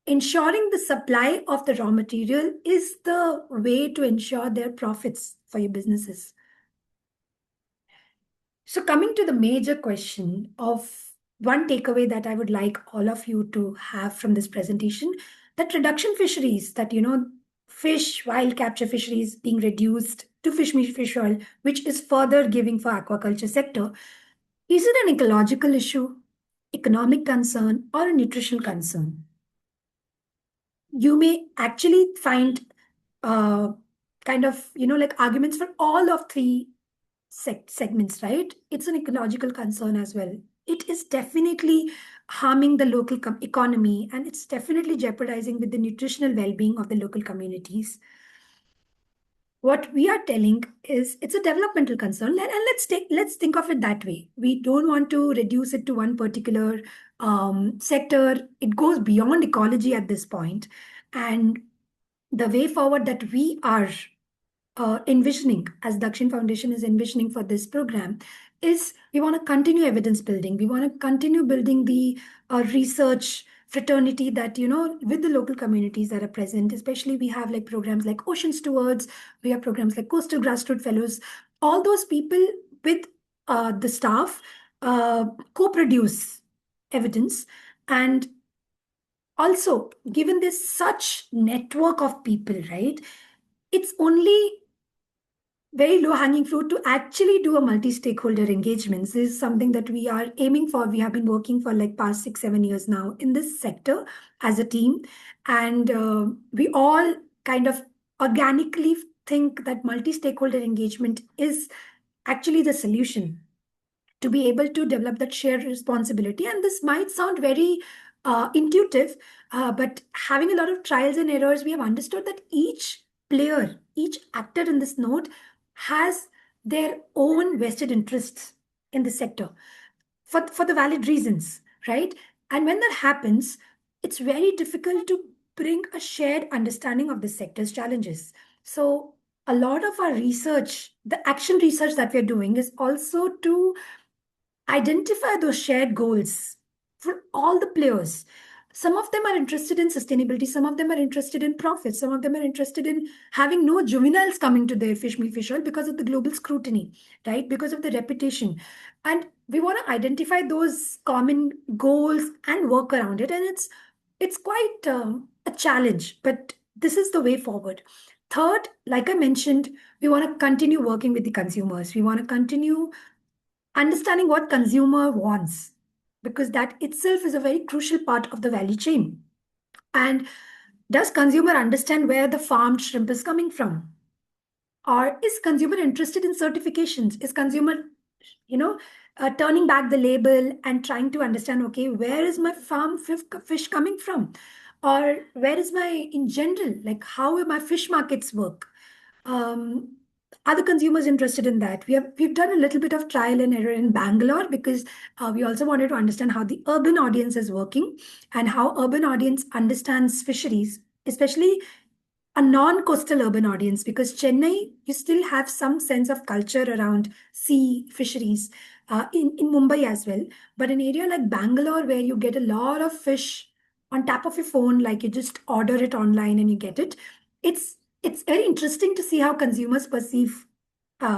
ensuring the supply of the raw material is the way to ensure their profits for your businesses. So, coming to the major question of one takeaway that I would like all of you to have from this presentation, that reduction fisheries, that fish wild capture fisheries being reduced to fish meat, fish oil, which is further giving for aquaculture sector, is it an ecological issue, economic concern, or a nutritional concern? You may actually find uh, kind of like arguments for all of three segments, right? It's an ecological concern as well. It is definitely harming the local economy, and it's definitely jeopardizing with the nutritional well-being of the local communities. What we are telling is it's a developmental concern, and let's think of it that way. We don't want to reduce it to one particular sector. It goes beyond ecology at this point, and the way forward that we are envisioning, as Dakshin Foundation is envisioning for this program, is we want to continue evidence building. We want to continue building the research fraternity that, with the local communities that are present. Especially, we have like programs like Ocean Stewards, we have programs like Coastal Grassroots Fellows. All those people with the staff co-produce evidence. And also, given this such network of people, right, it's only very low hanging fruit to actually do a multi-stakeholder engagements. This is something that we are aiming for. We have been working for like past 6-7 years now in this sector as a team, and we all kind of organically think that multi-stakeholder engagement is actually the solution to be able to develop that shared responsibility. And this might sound very intuitive, but having a lot of trials and errors, we have understood that each player, each actor in this node has their own vested interests in the sector for the valid reasons, right? And when that happens, it's very difficult to bring a shared understanding of the sector's challenges. So a lot of our research, the action research that we're doing, is also to identify those shared goals for all the players. Some of them are interested in sustainability, some of them are interested in profits, some of them are interested in having no juveniles coming to their fish meal, fish oil because of the global scrutiny, right? Because of the reputation. And we want to identify those common goals and work around it. And it's quite a challenge, but this is the way forward. Third, like I mentioned, we want to continue working with the consumers. We want to continue understanding what consumer wants, because that itself is a very crucial part of the value chain. And does consumer understand where the farmed shrimp is coming from? Or is consumer interested in certifications? Is consumer, you know, turning back the label and trying to understand, okay, where is my farm fish coming from? Or where is my, in general, like how my fish markets work? Um, are the consumers interested in that? We've done a little bit of trial and error in Bangalore, because we also wanted to understand how the urban audience is working and how urban audience understands fisheries, especially a non-coastal urban audience, because Chennai, you still have some sense of culture around sea fisheries, in Mumbai as well. But an area like Bangalore, where you get a lot of fish on tap of your phone, like you just order it online and you get it, it's very interesting to see how consumers perceive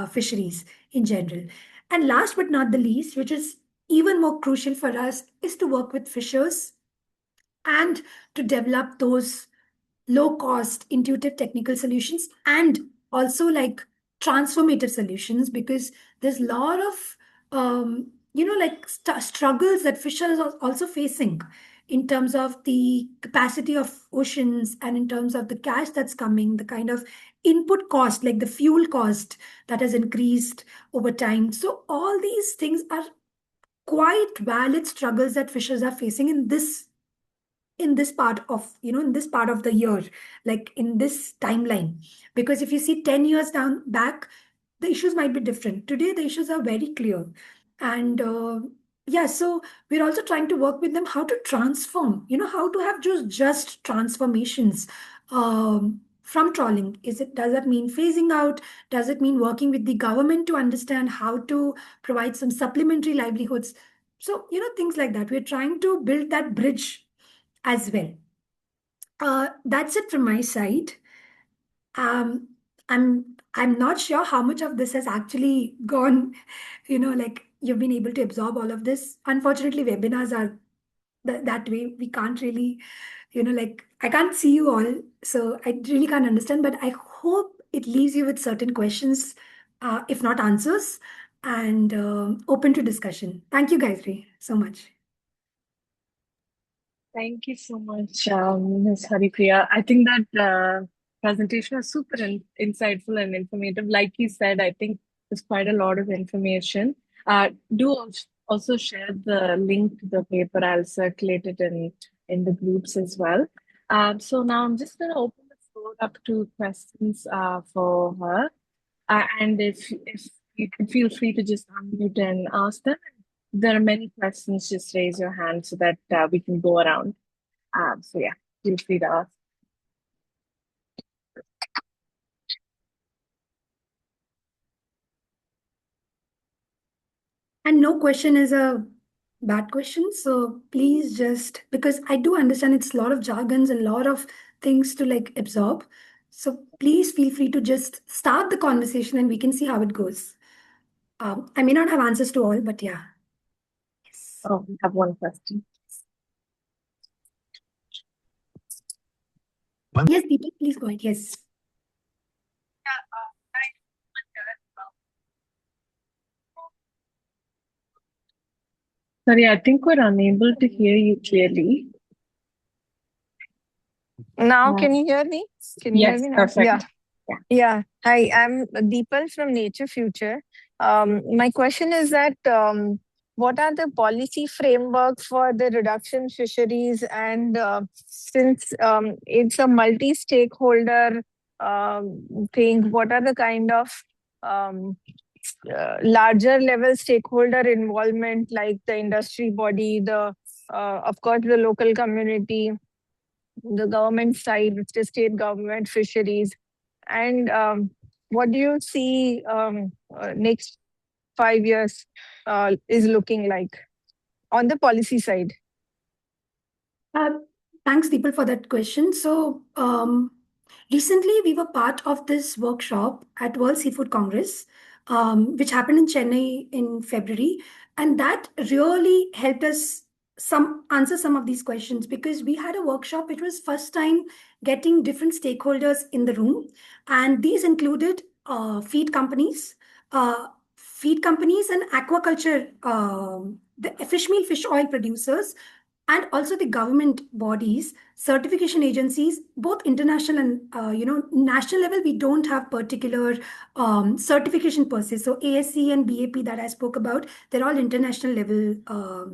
fisheries in general. And last but not the least, which is even more crucial for us, is to work with fishers and to develop those low cost, intuitive technical solutions, and also like transformative solutions, because there's a lot of like struggles that fishers are also facing in terms of the capacity of oceans, and in terms of the cash that's coming, the kind of input cost, like the fuel cost that has increased over time. So all these things are quite valid struggles that fishers are facing in this part of, in this part of the year, like in this timeline. Because if you see 10 years down back, the issues might be different. Today the issues are very clear. And yeah, so we're also trying to work with them how to transform, how to have just transformations from trawling. Does that mean phasing out? Does it mean working with the government to understand how to provide some supplementary livelihoods? So, things like that. We're trying to build that bridge as well. That's it from my side. Um, I'm not sure how much of this has actually gone, like you've been able to absorb all of this. Unfortunately, webinars are that way. We can't really, like I can't see you all, so I really can't understand. But I hope it leaves you with certain questions, if not answers, and open to discussion. Thank you, Gayatri, so much. Thank you so much, Ms. Haripriya. I think that presentation was super insightful and informative. Like you said, I think there's quite a lot of information. Do also share the link to the paper. I'll circulate it in the groups as well. So now I'm just going to open the floor up to questions for her. And if you could feel free to just unmute and ask them. There are many questions, just raise your hand so that we can go around. So yeah, feel free to ask. And no question is a bad question. So please just, because I do understand it's a lot of jargons and a lot of things to like absorb. So please feel free to just start the conversation and we can see how it goes. I may not have answers to all, but yeah. Yes. Oh, we have one question. Yes, people, please go ahead. Yes. Sorry, I think we're unable to hear you clearly. Now, can you hear me? Can you hear me now? Perfect. Yeah. Hi, I'm Deepal from Nature Future. My question is that what are the policy framework for the reduction fisheries? And since it's a multi-stakeholder thing, what are the kind of larger level stakeholder involvement, like the industry body, the of course the local community, the government side, the state government, fisheries, and what do you see next 5 years is looking like on the policy side? Uh, Thanks, Deepal, for that question. So, recently we were part of this workshop at World Seafood Congress, which happened in Chennai in February, and that really helped us some answer some of these questions because we had a workshop. It was first time getting different stakeholders in the room, and these included uh, feed companies, and aquaculture, the fish meal, fish oil producers, and also the government bodies, certification agencies, both international and national level. We don't have particular certification per se. So ASC and BAP that I spoke about, they're all international level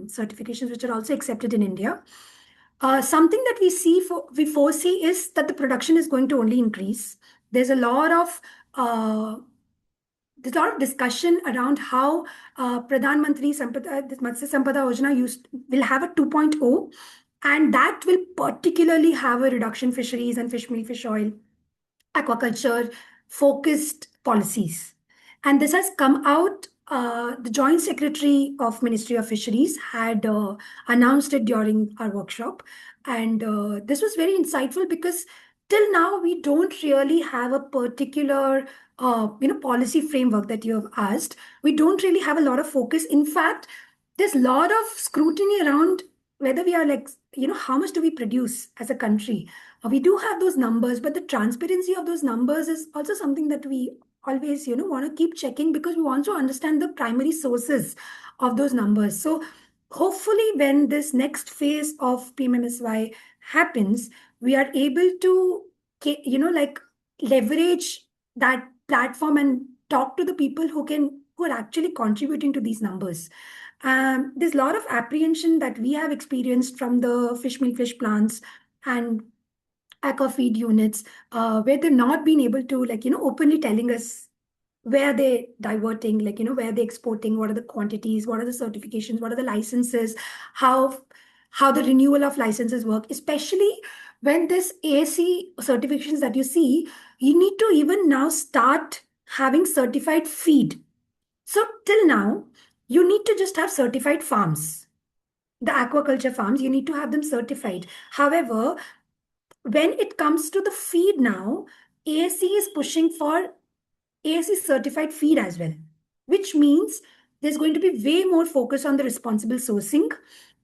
certifications which are also accepted in India. Something that we foresee is that the production is going to only increase. There's a lot of uh, there's a lot of discussion around how Pradhan Mantri Sampada, this Matsya Sampada Yojana will have a 2.0, and that will particularly have a reduction fisheries and fish meal, fish oil, aquaculture focused policies. And this has come out. The Joint Secretary of Ministry of Fisheries had announced it during our workshop, and this was very insightful because till now we don't really have a particular policy framework that you have asked. We don't really have a lot of focus. In fact, there's a lot of scrutiny around whether we are like, how much do we produce as a country. We do have those numbers, but the transparency of those numbers is also something that we always, want to keep checking because we want to understand the primary sources of those numbers. So hopefully when this next phase of PMMSY happens, we are able to, like leverage that platform and talk to the people who are actually contributing to these numbers. There's a lot of apprehension that we have experienced from the fish meal fish plants and aqua feed units, where they're not being able to, like, openly telling us where they diverting, like, where they exporting, what are the quantities, what are the certifications, what are the licenses, how how the renewal of licenses work, especially when this ASC certifications that you see, you need to even now start having certified feed. So till now, you need to just have certified farms. The aquaculture farms, you need to have them certified. However, when it comes to the feed now, ASC is pushing for ASC certified feed as well, which means there's going to be way more focus on the responsible sourcing,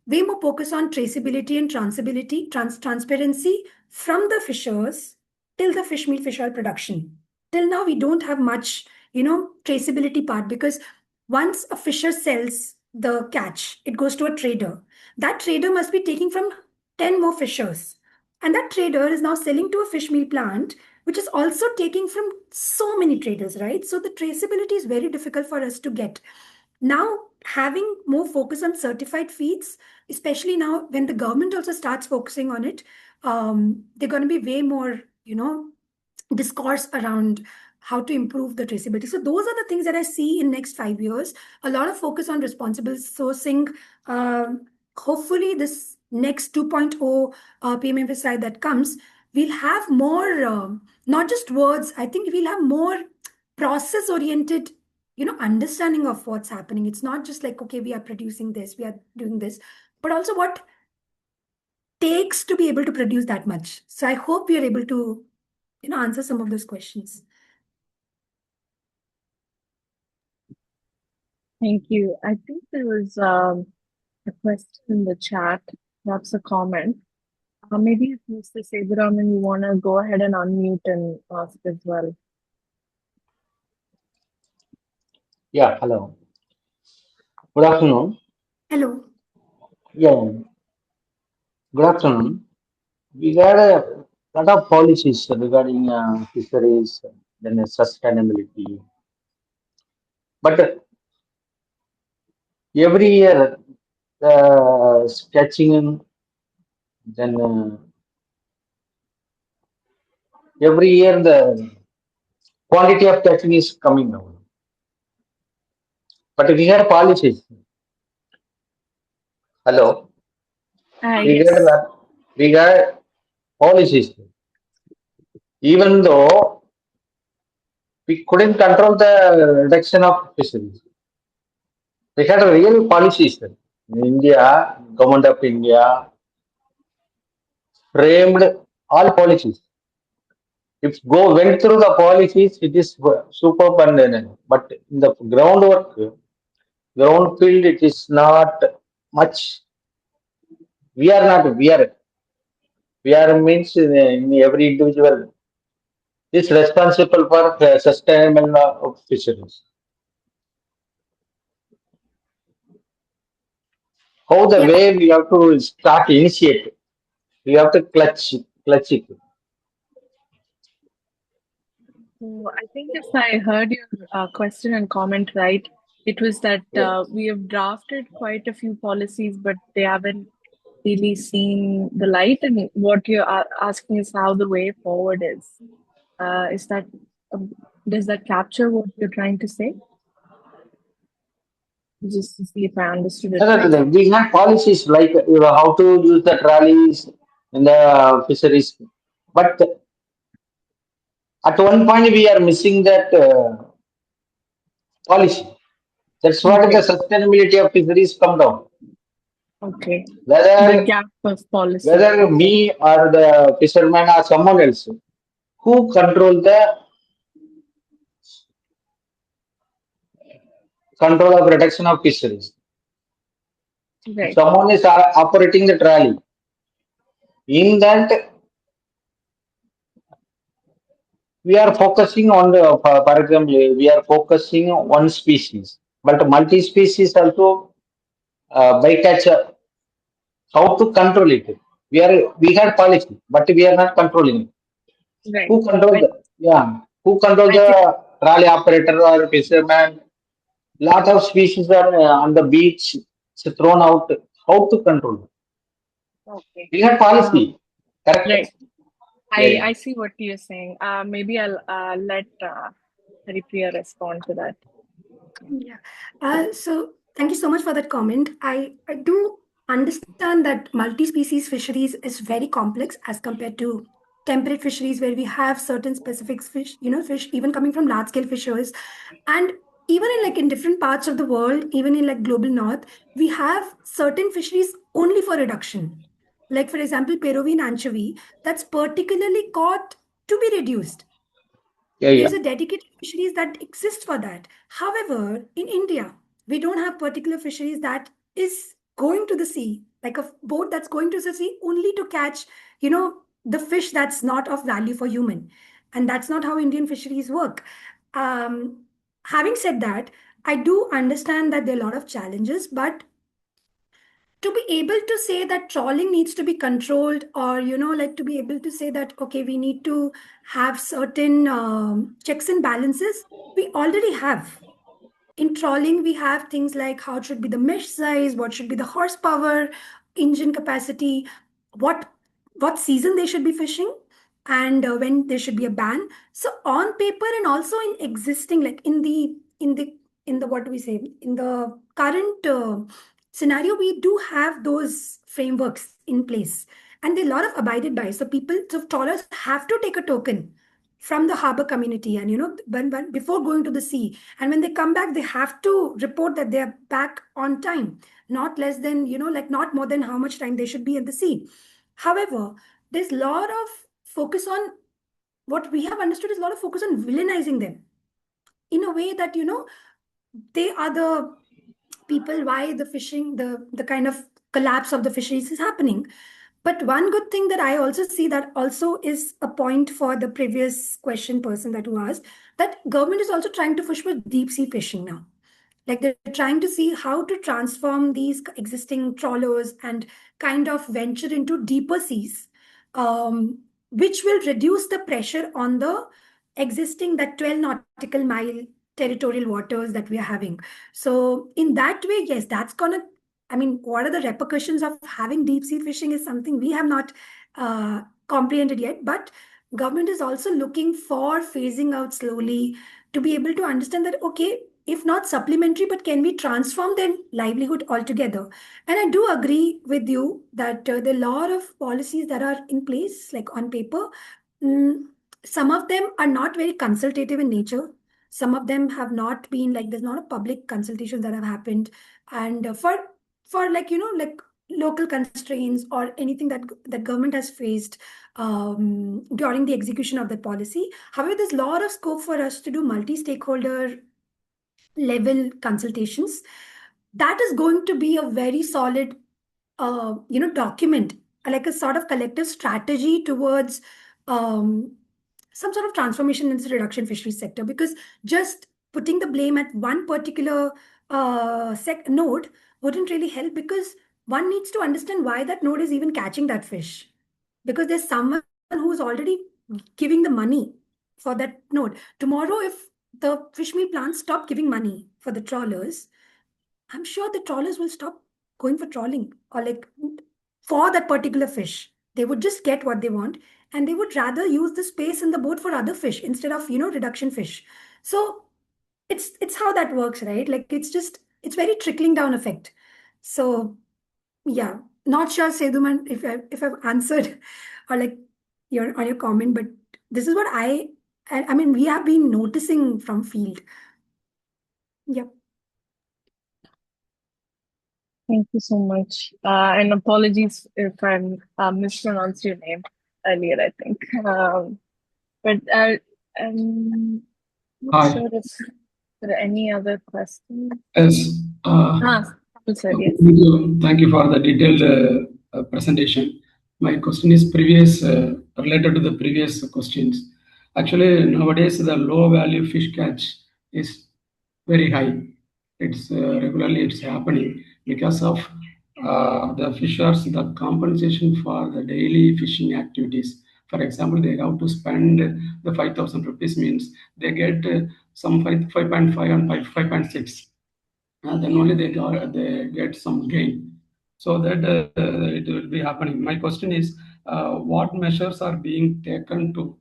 way more focus on traceability and transparency from the fishers till the fish meal, fish oil production. Till now, we don't have much, traceability part because once a fisher sells the catch, it goes to a trader. That trader must be taking from 10 more fishers. And that trader is now selling to a fish meal plant, which is also taking from so many traders, right? So the traceability is very difficult for us to get. Now, having more focus on certified feeds, especially now when the government also starts focusing on it, they're going to be way more, discourse around how to improve the traceability. So those are the things that I see in next 5 years. A lot of focus on responsible sourcing. Hopefully, this next 2.0 PMFSI that comes, we'll have more, not just words. I think we'll have more process oriented, understanding of what's happening. It's not just like, okay, we are producing this, we are doing this, but also what takes to be able to produce that much. So I hope we are able to, answer some of those questions. Thank you. I think there was a question in the chat, perhaps a comment. Maybe if Mr. Sevaraman, you want to go ahead and unmute and ask as well. Yeah, hello. Good afternoon. Hello. Yeah, good afternoon. We got a lot of policies regarding fisheries, then sustainability. But every year, the sketching, then every year the quantity of catching is coming down. But we got policies. Hello. We got Yes. we got policies. Even though we couldn't control the reduction of fisheries. We had a real policies in India, government of India framed all policies. If go went through the policies, it is super abundant. But in the groundwork, ground field, it is not much. We are not. We are means in every individual is responsible for sustainable of fisheries. How the Yeah. way we have to start initiate. We have to clutch it. So I think if I heard your question and comment right, it was that Yeah. we have drafted quite a few policies, but they haven't really seen the light. And what you're asking is how the way forward is. Is that um, does that capture what you're trying to say? Just to see if I understood it right. We have policies like how to use the trolleys in the fisheries, but at one point we are missing that policy. That's what the Okay. sustainability of fisheries come down. Okay. The Whether gap of policy. whether me or the fisherman or someone else who control of reduction of fisheries. If Right. someone is operating the trolley, in that we are focusing on the, for example, we are focusing on one species, but multi-species also bycatch. How to control it? We have policy, but we are not controlling it. Right. Who control I, the Who control I think the trolley operator or fisherman? Lot of species are on the beach, it's thrown out. How to control? okay. We have policy, Right. correct? Yeah, yeah. I see what you're saying. Maybe I'll let Haripriya respond to that. Yeah. So thank you so much for that comment. I do understand that multi-species fisheries is very complex as compared to temperate fisheries where we have certain specific fish, fish even coming from large scale fishers. And even in like in different parts of the world, even in like global north, we have certain fisheries only for reduction. Like for example, Peruvian anchovy that's particularly caught to be reduced. Yeah, yeah. There's a dedicated fisheries that exist for that. However, in India, we don't have particular fisheries that is going to the sea, like a boat that's going to the sea only to catch, the fish that's not of value for human. And that's not how Indian fisheries work. Um, Having said that, I do understand that there are a lot of challenges, but to be able to say that trawling needs to be controlled, or like to be able to say that okay, we need to have certain checks and balances, we already have. In trawling we have things like how should be the mesh size, what should be the horsepower, engine capacity, what what season they should be fishing, and when there should be a ban. So on paper and also in existing, like in the what do we say, in the current scenario, we do have those frameworks in place, and there are a lot of abided by. So people, so trawlers have to take a token from the harbor community, and when before going to the sea, and when they come back they have to report that they are back on time, not less than, like not more than how much time they should be at the sea. However, there's a lot of focus on, what we have understood is a lot of focus on villainizing them in a way that they are the people why the fishing, the kind of collapse of the fisheries is happening. But one good thing that I also see, that also is a point for the previous question person that who asked, that government is also trying to push for deep sea fishing now. Like they're trying to see how to transform these existing trawlers and kind of venture into deeper seas, which will reduce the pressure on the existing that 12 nautical mile territorial waters that we are having. So in that way, yes, that's gonna, I mean, what are the repercussions of having deep sea fishing is something we have not comprehended yet. But government is also looking for phasing out slowly to be able to understand that okay, if not supplementary, but can we transform their livelihood altogether? And I do agree with you that there are a lot of policies that are in place, like on paper. Mm, some of them are not very consultative in nature. Some of them have not been like, there's not a public consultations that have happened. And for like, like local constraints or anything that government has faced during the execution of the policy. However, there's a lot of scope for us to do multi-stakeholder level consultations. That is going to be a very solid document, like a sort of collective strategy towards um, some sort of transformation in the reduction fisheries sector, because just putting the blame at one particular node wouldn't really help, because one needs to understand why that node is even catching that fish, because there's someone who's already giving the money for that node. Tomorrow, if the fish meal plants stop giving money for the trawlers, I'm sure the trawlers will stop going for trawling or like for that particular fish. They would just get what they want, and they would rather use the space in the boat for other fish instead of, reduction fish. So it's how that works, right? Like it's very trickling down effect. So yeah, not sure, Seduman, if I've answered or like your on your comment, but this is what I mean we have been noticing from field. Yep. Thank you so much. And apologies if I mispronounced your name earlier, I think. But I'm not Hi. sure if there are any other questions. Yes. Sir, yes. Thank you for the detailed presentation. My question is related to the previous questions. Actually, nowadays the low value fish catch is very high. It's regularly it's happening because of the fishers, the compensation for the daily fishing activities. For example, they have to spend the 5,000 rupees, means they get some 5.5 and 5.6. Then only they get some gain. So that it will be happening. My question is, what measures are being taken to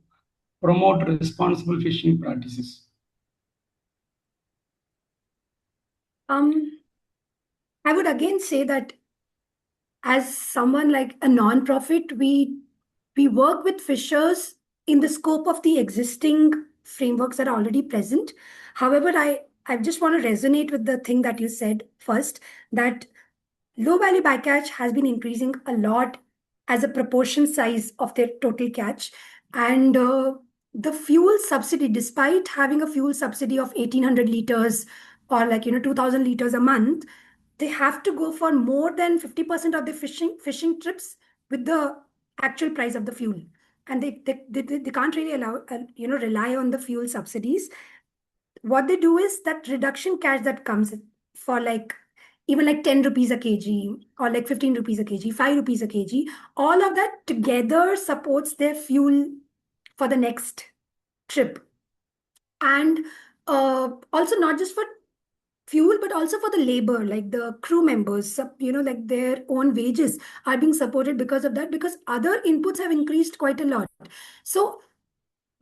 promote responsible fishing practices? I would again say that as someone like a non-profit, we work with fishers in the scope of the existing frameworks that are already present. However, I just want to resonate with the thing that you said first, that low value bycatch has been increasing a lot as a proportion size of their total catch. And the fuel subsidy, despite having a fuel subsidy of 1,800 liters or like 2,000 liters a month, they have to go for more than 50% of their fishing trips with the actual price of the fuel. And they can't really allow rely on the fuel subsidies. What they do is that reduction cash that comes for like even like 10 rupees a kg or like 15 rupees a kg, 5 rupees a kg, all of that together supports their fuel for the next trip. And also not just for fuel, but also for the labor, like the crew members, like their own wages are being supported because of that, because other inputs have increased quite a lot. So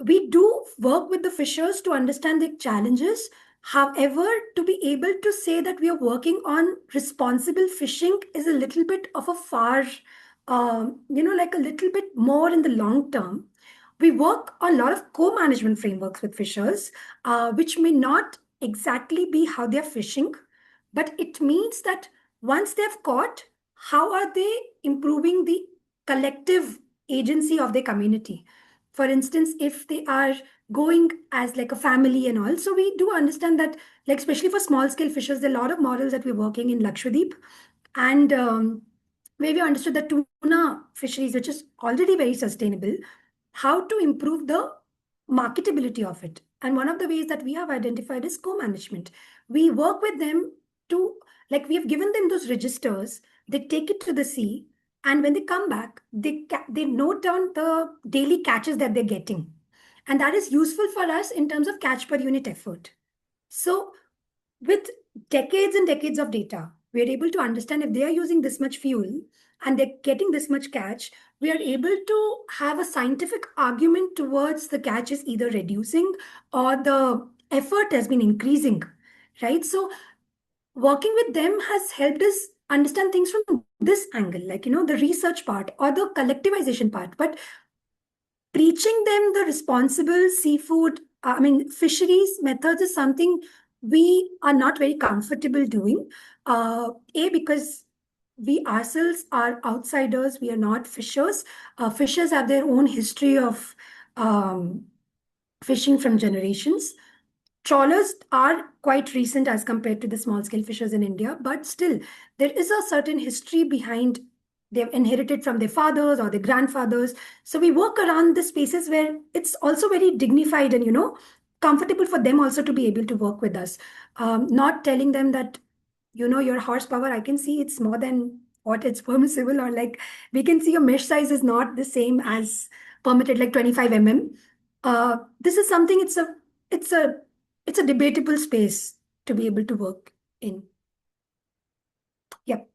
we do work with the fishers to understand the challenges. However, to be able to say that we are working on responsible fishing is a little bit of a far, like a little bit more in the long term. We work on a lot of co-management frameworks with fishers, which may not exactly be how they're fishing, but it means that once they've caught, how are they improving the collective agency of their community? For instance, if they are going as like a family and all, so we do understand that, like especially for small scale fishers, there are a lot of models that we're working in Lakshadweep, and where we understood that tuna fisheries, which is already very sustainable, how to improve the marketability of it. And one of the ways that we have identified is co-management. We work with them to, like, we have given them those registers, they take it to the sea, and when they come back, they note down the daily catches that they're getting. And that is useful for us in terms of catch per unit effort. So with decades and decades of data, we are able to understand if they are using this much fuel and they're getting this much catch, we are able to have a scientific argument towards the catch is either reducing or the effort has been increasing, right? So working with them has helped us understand things from this angle, like, the research part or the collectivization part. But preaching them the responsible seafood fisheries methods is something we are not very comfortable doing. Because we ourselves are outsiders, we are not fishers. Fishers have their own history of fishing from generations. Trawlers are quite recent as compared to the small scale fishers in India, but still, there is a certain history behind. They've inherited from their fathers or their grandfathers. So we work around the spaces where it's also very dignified and, comfortable for them also to be able to work with us. Not telling them that, your horsepower, I can see it's more than what it's permissible, or like we can see your mesh size is not the same as permitted, like 25 mm. This is something, it's a it's a debatable space to be able to work in. Yep.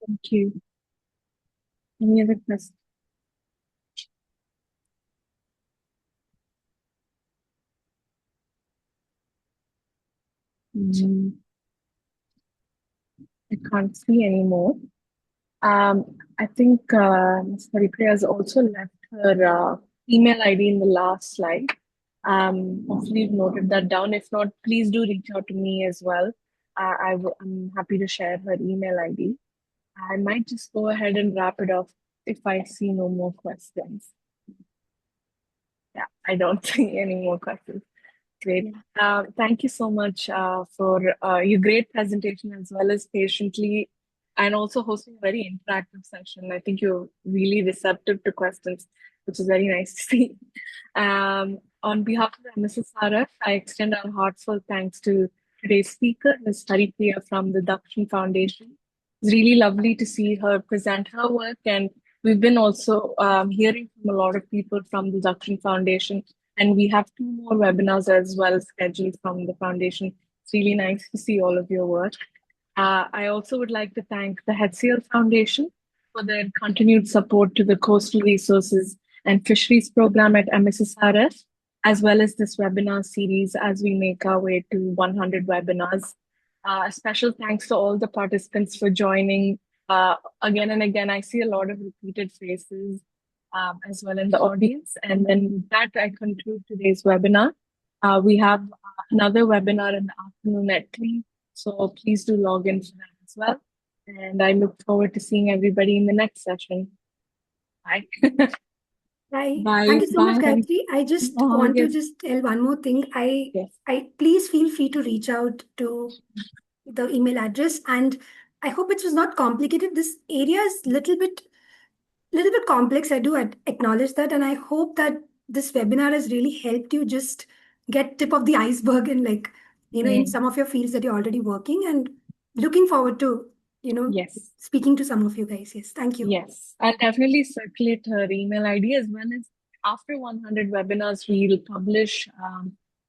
Thank you. Any other questions? I can't see any more. I think Ms. Haripriya has also left her email ID in the last slide. Hopefully you've noted that down. If not, please do reach out to me as well. I'm happy to share her email ID. I might just go ahead and wrap it off if I see no more questions. Yeah, I don't see any more questions. Great. Thank you so much for your great presentation, as well as patiently and also hosting a very interactive session. I think you're really receptive to questions, which is very nice to see. On behalf of the MSSRF, I extend our heartfelt thanks to today's speaker, Ms. Haripriya from the Dakshin Foundation. It's really lovely to see her present her work, and we've been also hearing from a lot of people from the Dakshin Foundation, and we have 2 more webinars as well scheduled from the foundation. It's really nice to see all of your work. I also would like to thank the HCL Foundation for their continued support to the Coastal Resources and Fisheries program at MSSRF, as well as this webinar series as we make our way to 100 webinars. A special thanks to all the participants for joining again and again. I see a lot of repeated faces as well in the audience. And then with that, I conclude today's webinar. We have another webinar in the afternoon at 3. So please do log in for that as well. And I look forward to seeing everybody in the next session. Bye. Bye. Bye. Thank you so much, Bye. Gayatri. I just want to just tell one more thing. Yes. I please feel free to reach out to the email address, and I hope it was not complicated. This area is little bit complex. I do acknowledge that, and I hope that this webinar has really helped you just get tip of the iceberg and in some of your fields that you're already working, and looking forward to Yes. speaking to some of you guys. Yes, thank you. Yes, I'll definitely circulate her email ID, as well as after 100 webinars, we'll publish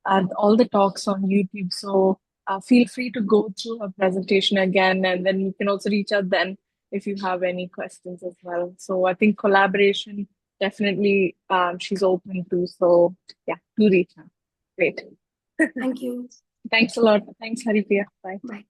all the talks on YouTube. So feel free to go through her presentation again, and then you can also reach out then if you have any questions as well. So I think collaboration definitely she's open to. So yeah, do reach out. Great. Thank you. Thanks a lot. Thanks, Haripriya. Bye. Bye.